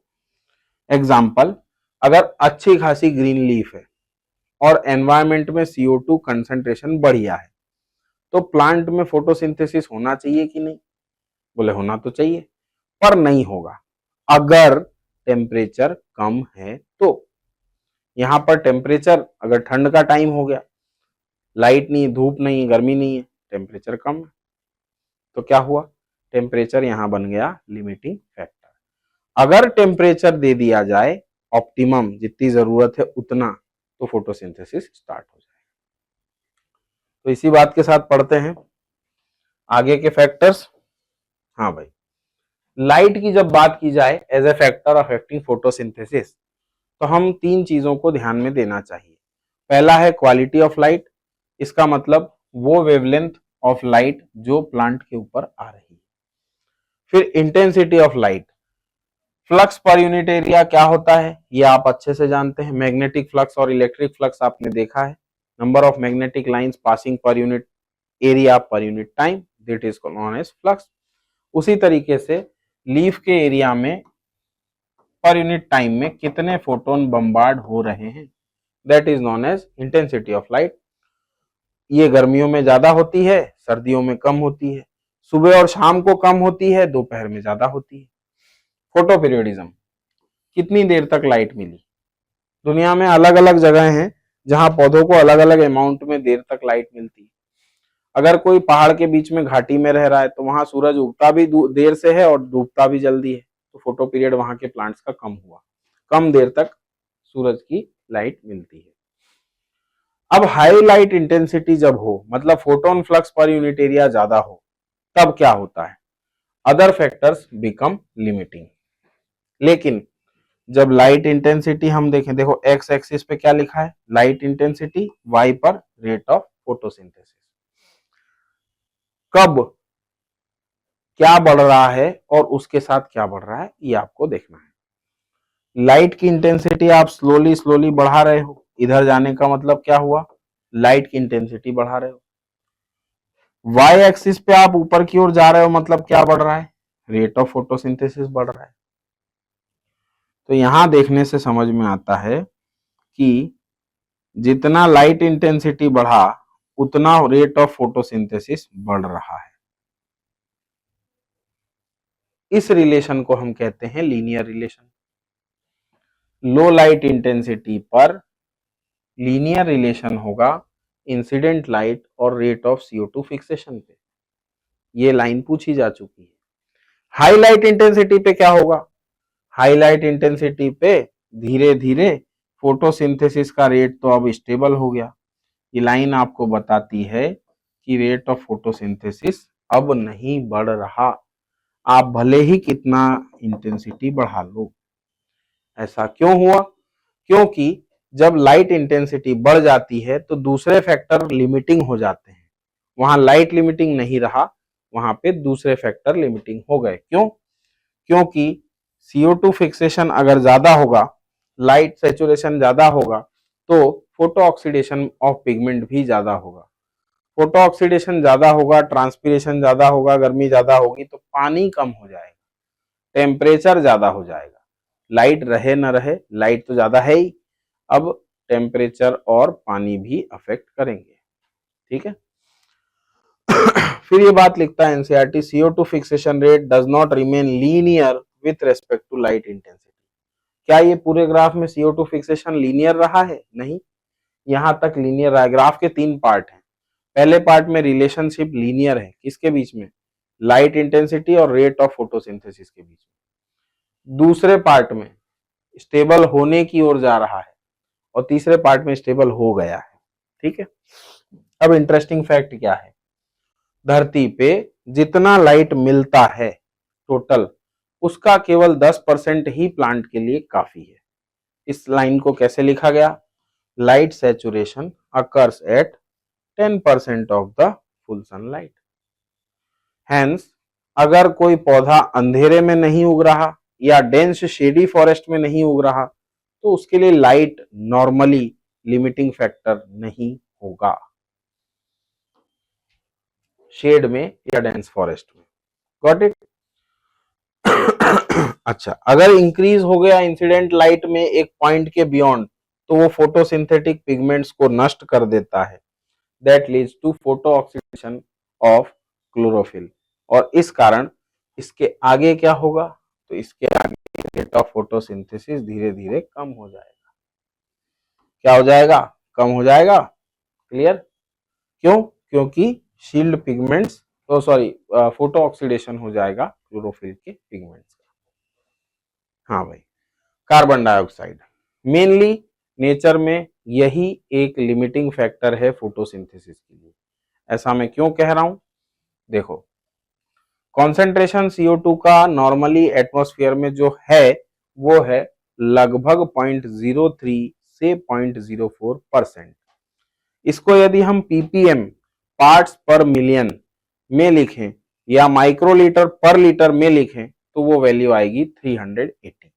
[SPEAKER 1] एग्जाम्पल, अगर अच्छी खासी ग्रीन लीफ है और एनवायरमेंट में CO2 कंसंट्रेशन बढ़िया है तो प्लांट में फोटोसिंथेसिस होना चाहिए कि नहीं? बोले होना तो चाहिए, पर नहीं होगा अगर टेम्परेचर कम है तो। यहां पर टेम्परेचर अगर ठंड का टाइम हो गया, लाइट नहीं, धूप नहीं, गर्मी नहीं है, टेम्परेचर कम है, तो क्या हुआ? टेम्परेचर यहां बन गया लिमिटिंग फैक्टर। अगर टेम्परेचर दे दिया जाए ऑप्टिमम, जितनी जरूरत है उतना, तो फोटोसिंथेसिस स्टार्ट हो जाएगा। तो इसी बात के साथ पढ़ते हैं आगे के फैक्टर्स। हाँ भाई, लाइट की जब बात की जाए as a factor affecting photosynthesis, तो हम तीन चीजों को ध्यान में देना चाहिए। पहला है क्वालिटी ऑफ लाइट, इसका मतलब वो वेवलेंथ ऑफ लाइट जो प्लांट के ऊपर आ रही है। फिर intensity of light, flux per unit area क्या होता है ये आप अच्छे से जानते हैं, मैग्नेटिक फ्लक्स और इलेक्ट्रिक फ्लक्स आपने देखा है। Number of magnetic lines passing per unit area per unit time, that is known as flux. उसी तरीके से लीफ के एरिया में पर यूनिट टाइम में कितने फोटोन बम्बार्ड हो रहे हैं, that is known as intensity of light. ये गर्मियों में ज्यादा होती है, सर्दियों में कम होती है, सुबह और शाम को कम होती है, दोपहर में ज्यादा होती है। फोटो पीरियडिज्म, कितनी देर तक लाइट मिली। दुनिया में अलग अलग जगह हैं जहां पौधों को अलग अलग अमाउंट में देर तक लाइट मिलती है। अगर कोई पहाड़ के बीच में घाटी में रह रहा है तो वहां सूरज उगता भी देर से है और डूबता भी जल्दी है, तो फोटो पीरियड वहां के प्लांट्स का कम हुआ, कम देर तक सूरज की लाइट मिलती है। अब हाई लाइट इंटेंसिटी जब हो, मतलब photon flux per unit area ज्यादा हो, तब क्या होता है? Other factors become limiting. लेकिन जब लाइट इंटेंसिटी हम देखें, देखो एक्स एक्सिस पे क्या लिखा है? लाइट इंटेंसिटी, वाई पर रेट ऑफ फोटोसिंथेसिस। कब क्या बढ़ रहा है और उसके साथ क्या बढ़ रहा है ये आपको देखना है। लाइट की इंटेंसिटी आप स्लोली स्लोली बढ़ा रहे हो, इधर जाने का मतलब क्या हुआ? लाइट की इंटेंसिटी बढ़ा रहे हो। वाई एक्सिस पे आप ऊपर की ओर जा रहे हो, मतलब क्या बढ़ रहा है? रेट ऑफ फोटोसिंथेसिस बढ़ रहा है। तो यहां देखने से समझ में आता है कि जितना लाइट इंटेंसिटी बढ़ा उतना रेट ऑफ फोटोसिंथेसिस बढ़ रहा है। इस रिलेशन को हम कहते हैं लीनियर रिलेशन। लो लाइट इंटेंसिटी पर लीनियर रिलेशन होगा इंसिडेंट लाइट और रेट ऑफ CO2 फिक्सेशन पे। ये लाइन पूछी जा चुकी है। हाई लाइट इंटेंसिटी पे क्या होगा? हाई लाइट इंटेंसिटी पे धीरे धीरे फोटोसिंथेसिस का रेट तो अब स्टेबल हो गया। ये लाइन आपको बताती है कि रेट ऑफ फोटोसिंथेसिस अब नहीं बढ़ रहा, आप भले ही कितना इंटेंसिटी बढ़ा लो। ऐसा क्यों हुआ? क्योंकि जब लाइट इंटेंसिटी बढ़ जाती है तो दूसरे फैक्टर लिमिटिंग हो जाते हैं। वहां लाइट लिमिटिंग नहीं रहा, वहां पे दूसरे फैक्टर लिमिटिंग हो गए। क्यों? क्योंकि CO2 फिक्सेशन अगर ज्यादा होगा, लाइट सेचुरेशन ज्यादा होगा, तो फोटो ऑक्सीडेशन ऑफ पिगमेंट भी ज्यादा होगा। फोटो ऑक्सीडेशन ज्यादा होगा, ट्रांसपीरेशन ज्यादा होगा, गर्मी ज्यादा होगी तो पानी कम हो जाएगा, टेम्परेचर ज्यादा हो जाएगा। लाइट रहे न रहे, लाइट तो ज्यादा है ही, अब टेम्परेचर और पानी भी अफेक्ट करेंगे। ठीक है। फिर ये बात लिखता है NCERT, CO2 fixation rate does not remain linear with respect to light intensity. क्या ये पूरे ग्राफ में CO2 फिक्सेशन लीनियर रहा है? नहीं, यहां तक लीनियर रहा है। ग्राफ के तीन पार्ट हैं। पहले पार्ट में रिलेशनशिप लीनियर है, किसके बीच में, लाइट इंटेंसिटी और रेट ऑफ फोटोसिंथेसिस के बीच में। दूसरे पार्ट में स्टेबल होने की ओर जा रहा है और तीसरे पार्ट में स्टेबल हो गया है। ठीक है, अब इंटरेस्टिंग फैक्ट क्या है, धरती पे जितना लाइट मिलता है टोटल, उसका केवल 10% ही प्लांट के लिए काफी है। इस लाइन को कैसे लिखा गया, light saturation occurs at 10% of the full sunlight. Hence अगर कोई पौधा अंधेरे में नहीं उग रहा या डेंस शेडी फॉरेस्ट में नहीं उग रहा तो उसके लिए लाइट नॉर्मली लिमिटिंग फैक्टर नहीं होगा, शेड में या डेंस फॉरेस्ट में। Got it. अच्छा, अगर इंक्रीज हो गया इंसिडेंट लाइट में एक पॉइंट के बियॉन्ड तो वो फोटोसिंथेटिक पिगमेंट्स को नष्ट कर देता है, that leads to photo oxidation of chlorophyll. और इस कारण इसके आगे क्या होगा, तो इसके आगे रेट ऑफ फोटोसिंथेसिस धीरे धीरे कम हो जाएगा। क्या हो जाएगा, कम हो जाएगा। क्लियर, क्यों, क्योंकि शील्ड पिगमेंट्स फोटो ऑक्सीडेशन हो जाएगा क्लोरोफिल के पिगमेंट्स का। हाँ भाई, कार्बन डाइऑक्साइड मेनली नेचर में यही एक लिमिटिंग फैक्टर है फोटोसिंथेसिस के लिए। ऐसा मैं क्यों कह रहा हूं, देखो कॉन्सेंट्रेशन CO2 का नॉर्मली एटमॉस्फेयर में जो है वो है लगभग 0.03 से 0.04%। इसको यदि हम ppm पार्ट्स पर मिलियन में लिखें या माइक्रोलीटर पर लीटर में लिखें तो वो वैल्यू आएगी 380।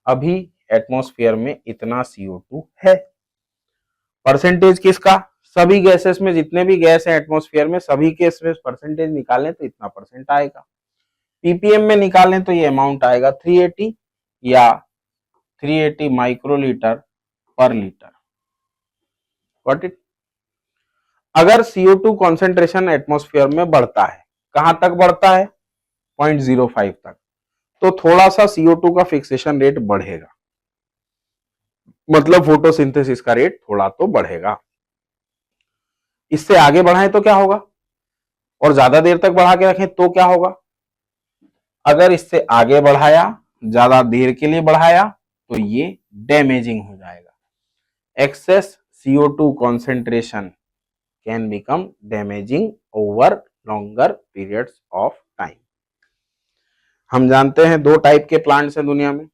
[SPEAKER 1] अभी एटमॉस्फेयर में इतना CO2 है। परसेंटेज किसका, सभी गैसेस में जितने भी गैस हैं एटमॉस्फेयर में सभी के इसमें परसेंटेज निकालें तो इतना परसेंट आएगा। पीपीएम में निकालें तो ये अमाउंट आएगा 380 या 380 माइक्रोलीटर पर लीटर। Got it. अगर CO2 कॉन्सेंट्रेशन एटमॉस्फेयर में बढ़ता है, कहां तक बढ़ता है, 0.05 तक, तो थोड़ा सा CO2 का फिक्सेशन रेट बढ़ेगा, मतलब फोटोसिंथेसिस का रेट थोड़ा तो बढ़ेगा। इससे आगे बढ़ाएं तो क्या होगा, और ज्यादा देर तक बढ़ा के रखें तो क्या होगा, अगर इससे आगे बढ़ाया, ज्यादा देर के लिए बढ़ाया तो ये डैमेजिंग हो जाएगा। Excess CO2 concentration can become damaging over longer periods of time. हम जानते हैं दो टाइप के प्लांट्स हैं दुनिया में,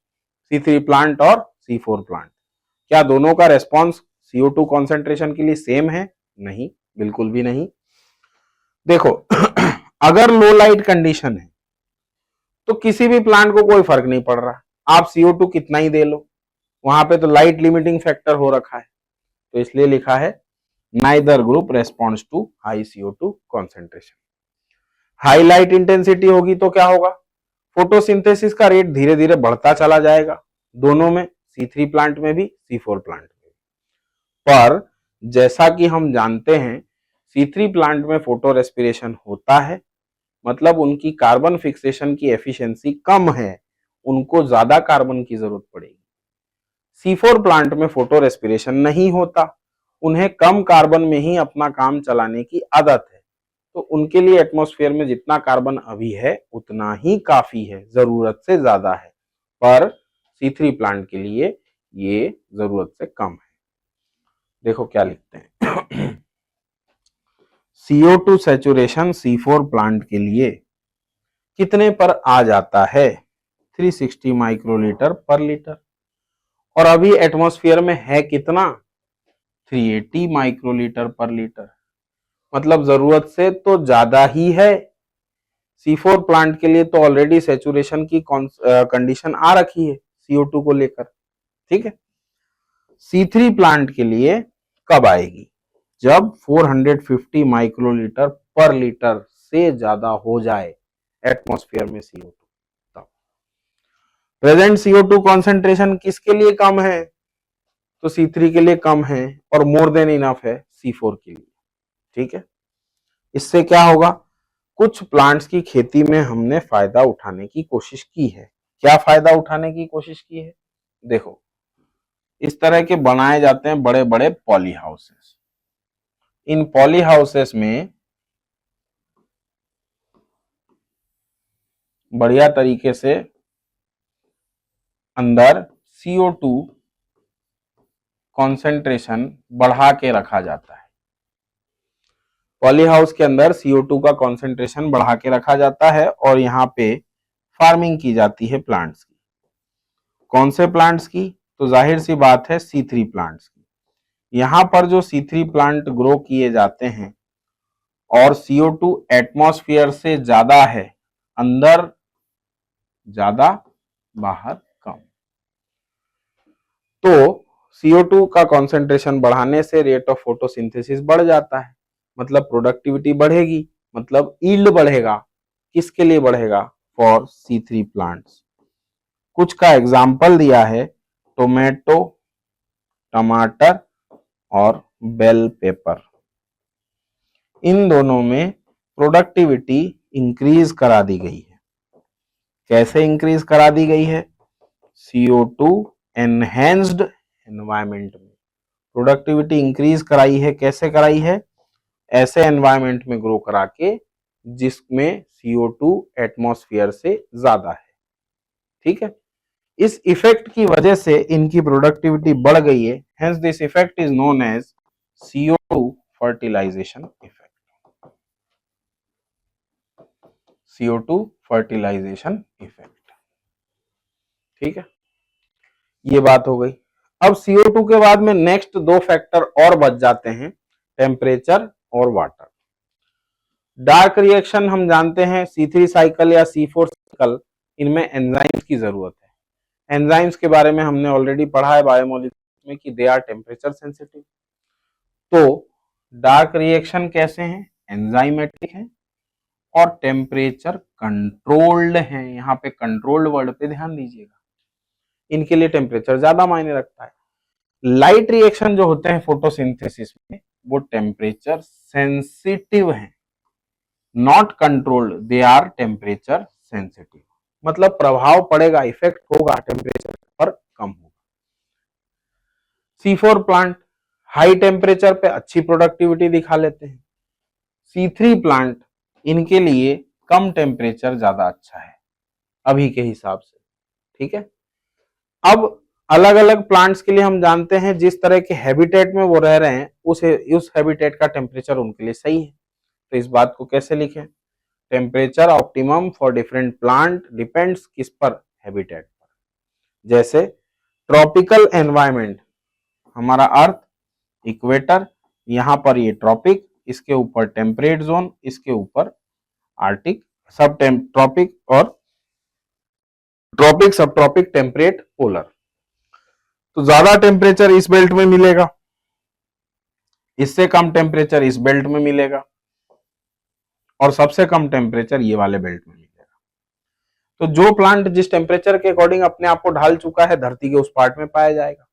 [SPEAKER 1] C3 प्लांट और C4 प्लांट। क्या दोनों का रेस्पॉन्स CO2 कॉन्सेंट्रेशन के लिए सेम है, नहीं, बिल्कुल भी नहीं। देखो अगर लो लाइट कंडीशन है तो किसी भी प्लांट को कोई फर्क नहीं पड़ रहा, आप CO2 कितना ही दे लो, वहां पे तो लाइट लिमिटिंग फैक्टर हो रखा है, तो इसलिए लिखा है neither group responds to high CO2 concentration. High light intensity होगी तो क्या होगा, फोटोसिंथेसिस का रेट धीरे धीरे बढ़ता चला जाएगा, दोनों में, C3 प्लांट में भी C4 प्लांट में। पर जैसा कि हम जानते हैं C3 प्लांट में फोटो रेस्पिरेशन होता है, मतलब उनकी कार्बन फिक्सेशन की एफिशिएंसी कम है, उनको ज्यादा कार्बन की जरूरत पड़ेगी। C4 प्लांट में फोटो रेस्पिरेशन नहीं होता, उन्हें कम कार्बन में ही अपना काम चलाने की आदत है, तो उनके लिए एटमॉस्फेयर में जितना कार्बन अभी है उतना ही काफी है, जरूरत से ज्यादा है। पर C3 प्लांट के लिए ये जरूरत से कम है। देखो क्या लिखते हैं CO2 सैचुरेशन C4 प्लांट के लिए कितने पर आ जाता है, 360 माइक्रोलीटर पर लीटर, और अभी एटमॉस्फेयर में है कितना, 380 माइक्रोलीटर पर लीटर, मतलब जरूरत से तो ज्यादा ही है। C4 प्लांट के लिए तो ऑलरेडी सैचुरेशन की कंडीशन आ रखी है CO2 को लेकर, ठीक है। C3 प्लांट के लिए कब आएगी, जब 450 माइक्रोलीटर पर लीटर से ज्यादा हो जाए एटमॉस्फेयर में CO2, तब। प्रेजेंट CO2 कॉन्सेंट्रेशन किसके लिए कम है, तो C3 के लिए कम है और मोर देन इनफ है C4 के लिए, ठीक है। इससे क्या होगा, कुछ प्लांट्स की खेती में हमने फायदा उठाने की कोशिश की है। क्या फायदा उठाने की कोशिश की है, देखो इस तरह के बनाए जाते हैं बड़े बड़े पॉली हाउसेस, इन पॉली हाउसेस में बढ़िया तरीके से अंदर CO2 कॉन्सेंट्रेशन बढ़ा के रखा जाता है। पॉली हाउस के अंदर CO2 का कॉन्सेंट्रेशन बढ़ा के रखा जाता है और यहाँ पे फार्मिंग की जाती है प्लांट्स की। कौन से प्लांट्स की? तो जाहिर सी बात है C3 प्लांट्स की। यहाँ पर जो C3 प्लांट ग्रो किए जाते हैं और CO2 एटमॉस्फेयर से ज्यादा है, अंदर ज्यादा बाहर कम, तो CO2 का कॉन्सेंट्रेशन बढ़ाने से रेट ऑफ फोटोसिंथेसिस बढ़ जाता है, मतलब प्रोडक्टिविटी बढ़ेगी, मतलब यील्ड बढ़ेगा। किसके लिए बढ़ेगा? For C3 plants. कुछ का एग्जाम्पल दिया है, टोमेटो, टमाटर और बेल पेपर। इन दोनों में प्रोडक्टिविटी इंक्रीज करा दी गई है। कैसे इंक्रीज करा दी गई है? CO2 एनहेंस्ड एनवायरमेंट में प्रोडक्टिविटी इंक्रीज कराई है। कैसे कराई है? ऐसे एनवायरमेंट में ग्रो करा के जिसमें CO2 एटमॉस्फेयर से ज्यादा है। ठीक है, इस इफेक्ट की वजह से इनकी प्रोडक्टिविटी बढ़ गई है। Hence this effect is known as CO2 fertilization effect. CO2 fertilization effect. ठीक है, ये बात हो गई। अब CO2 के बाद में नेक्स्ट दो फैक्टर और बच जाते हैं, टेम्परेचर और वाटर। डार्क रिएक्शन हम जानते हैं, C3 साइकिल या C4 साइकिल, इनमें एंजाइम्स की जरूरत है। एंजाइम्स के बारे में हमने ऑलरेडी पढ़ा है बायोमोलिक्यूल्स में कि दे आर टेम्परेचर सेंसिटिव। तो डार्क रिएक्शन कैसे हैं? एंजाइमेटिक हैं और टेम्परेचर कंट्रोल्ड हैं। यहाँ पे कंट्रोल्ड वर्ड पे ध्यान दीजिएगा, इनके लिए टेम्परेचर ज्यादा मायने रखता है। लाइट रिएक्शन जो होते हैं फोटोसिंथेसिस में, वो टेम्परेचर सेंसिटिव हैं, not controlled, they are temperature sensitive. मतलब प्रभाव पड़ेगा, इफेक्ट होगा टेम्परेचर पर, कम होगा। C4 प्लांट हाई टेम्परेचर पे अच्छी प्रोडक्टिविटी दिखा लेते हैं। C3 प्लांट, इनके लिए कम टेम्परेचर ज्यादा अच्छा है अभी के हिसाब से। ठीक है, अब अलग अलग प्लांट्स के लिए हम जानते हैं जिस तरह के हैबिटेट में वो रह रहे हैं उस हैबिटेट का टेम्परेचर उनके लिए सही है। तो इस बात को कैसे लिखें? Temperature optimum for different plant depends किस पर? हैबिटेट पर। जैसे ट्रॉपिकल एनवायरमेंट, हमारा अर्थ इक्वेटर, यहां पर ये ट्रॉपिक, इसके ऊपर टेम्परेट जोन, इसके ऊपर आर्टिक, सब ट्रॉपिक और ट्रॉपिक, सब ट्रॉपिक, टेम्परेट, पोलर। तो ज्यादा टेम्परेचर इस बेल्ट में मिलेगा, इससे कम टेम्परेचर इस बेल्ट में मिलेगा और सबसे कम टेम्परेचर ये वाले बेल्ट में मिलेगा। तो जो प्लांट जिस टेम्परेचर के अकॉर्डिंग अपने आप को ढाल चुका है, धरती के उस पार्ट में पाया जाएगा।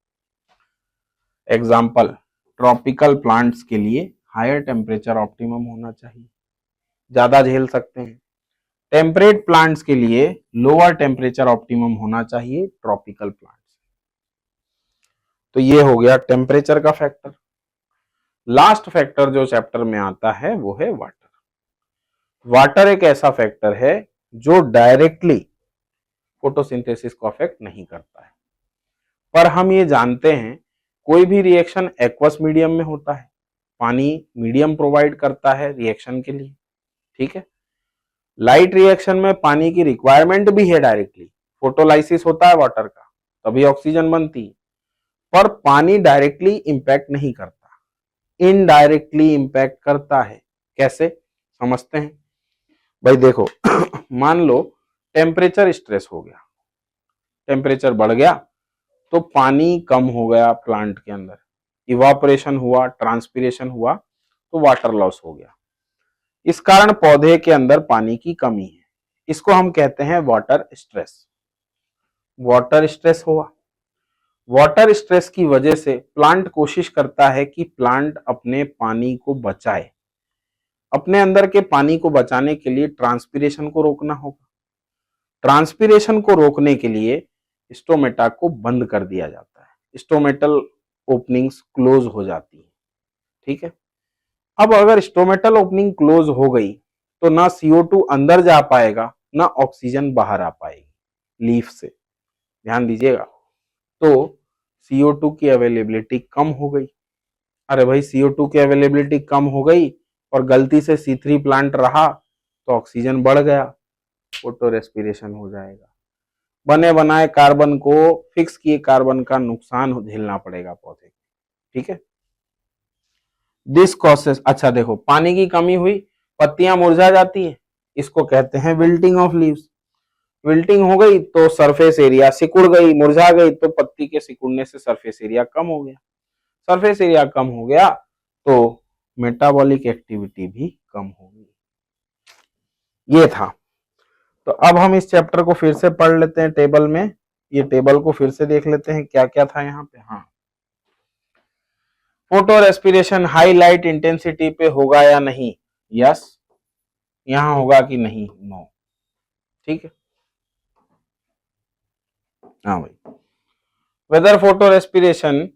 [SPEAKER 1] एग्जाम्पल, ट्रॉपिकल प्लांट्स के लिए हायर टेम्परेचर ऑप्टिमम होना चाहिए, ज्यादा झेल सकते हैं। टेम्परेट प्लांट्स के लिए लोअर टेम्परेचर ऑप्टिमम होना चाहिए, ट्रॉपिकल प्लांट्स। तो ये हो गया टेम्परेचर का फैक्टर। लास्ट फैक्टर जो चैप्टर में आता है वो है वाटर। वाटर एक ऐसा फैक्टर है जो डायरेक्टली फोटोसिंथेसिस को अफेक्ट नहीं करता है, पर हम ये जानते हैं कोई भी रिएक्शन एक्वस मीडियम में होता है, पानी मीडियम प्रोवाइड करता है रिएक्शन के लिए। ठीक है, लाइट रिएक्शन में पानी की रिक्वायरमेंट भी है, डायरेक्टली फोटोलाइसिस होता है वाटर का, तभी ऑक्सीजन बनती है, पर पानी डायरेक्टली इंपैक्ट नहीं करता, इनडायरेक्टली इंपैक्ट करता है। कैसे समझते हैं भाई? देखो मान लो टेम्परेचर स्ट्रेस हो गया, टेम्परेचर बढ़ गया तो पानी कम हो गया प्लांट के अंदर, इवापोरेशन हुआ, ट्रांसपिरेशन हुआ, तो वाटर लॉस हो गया। इस कारण पौधे के अंदर पानी की कमी है, इसको हम कहते हैं वाटर स्ट्रेस। वाटर स्ट्रेस हुआ, वाटर स्ट्रेस की वजह से प्लांट कोशिश करता है कि प्लांट अपने पानी को बचाए। अपने अंदर के पानी को बचाने के लिए ट्रांसपिरेशन को रोकना होगा। ट्रांसपिरेशन को रोकने के लिए स्टोमेटा को बंद कर दिया जाता है, स्टोमेटल ओपनिंग्स क्लोज हो जाती है। ठीक है, अब अगर स्टोमेटल ओपनिंग क्लोज हो गई तो ना CO2 अंदर जा पाएगा ना ऑक्सीजन बाहर आ पाएगी लीफ से, ध्यान दीजिएगा। तो CO2 की अवेलेबिलिटी कम हो गई। अरे भाई CO2 की अवेलेबिलिटी कम हो गई और गलती से C3 प्लांट रहा तो ऑक्सीजन बढ़ गया, फोटो रेस्पिरेशन हो जाएगा। बने बनाए कार्बन को, फिक्स किए कार्बन का नुकसान झेलना पड़ेगा पौधे, ठीक है। दिस कॉसेस, अच्छा देखो, पानी की कमी हुई, पत्तियां मुरझा जाती है, इसको कहते हैं विल्टिंग ऑफ लीव्स। विल्टिंग हो गई तो सरफेस एरिया सिकुड़ गई, मुरझा गई तो पत्ती के सिकुड़ने से सरफेस एरिया कम हो गया। सरफेस एरिया कम हो गया तो मेटाबॉलिक एक्टिविटी भी कम होगी। ये था। तो अब हम इस चैप्टर को फिर से पढ़ लेते हैं टेबल में, ये टेबल को फिर से देख लेते हैं क्या क्या था यहाँ पे। हाँ, photo respiration high light intensity पे होगा या नहीं, यस। यहां होगा कि नहीं, नो, ठीक है। हाँ भाई, whether photo respiration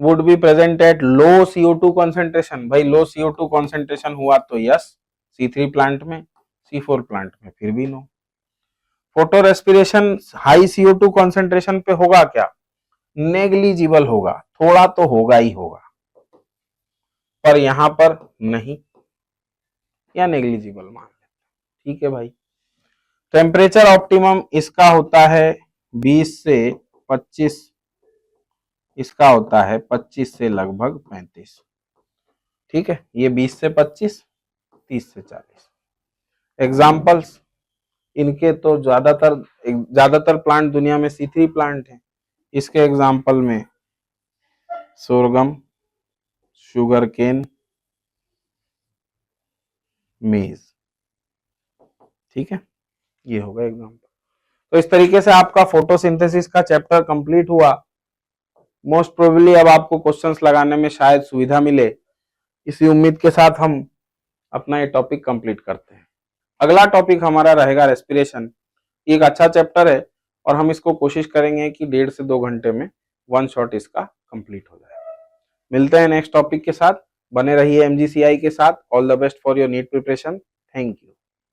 [SPEAKER 1] would be present at low CO2 concentration, भाई लो CO2 कॉन्सेंट्रेशन हुआ तो यस C3 प्लांट में, C4 प्लांट में फिर भी no. Photo respiration high CO2 concentration पे होगा क्या, नेग्लिजिबल होगा, थोड़ा तो होगा ही होगा, पर यहां पर नहीं, या नेग्लिजिबल मान लेते, ठीक है भाई। टेम्परेचर ऑप्टिमम इसका होता है 20 से 25, इसका होता है 25 से लगभग 35, ठीक है। ये 20 से 25, 30 से 40। एग्जाम्पल्स इनके तो ज्यादातर प्लांट दुनिया में C3 प्लांट हैं। इसके एग्जाम्पल में सोरगम, शुगर केन, मेज, ठीक है। ये होगा एग्जाम्पल। तो इस तरीके से आपका फोटोसिंथेसिस का चैप्टर कंप्लीट हुआ। मोस्ट प्रोबेबली अब आपको क्वेश्चंस लगाने में शायद सुविधा मिले, इसी उम्मीद के साथ हम अपना ये टॉपिक कंप्लीट करते हैं। अगला टॉपिक हमारा रहेगा रेस्पिरेशन। एक अच्छा चैप्टर है और हम इसको कोशिश करेंगे कि 1.5 से 2 घंटे में वन शॉट इसका कंप्लीट हो जाए। मिलते हैं नेक्स्ट टॉपिक के साथ, बने रहिए MGCI के साथ। All the best for your NEET preparation. Thank you.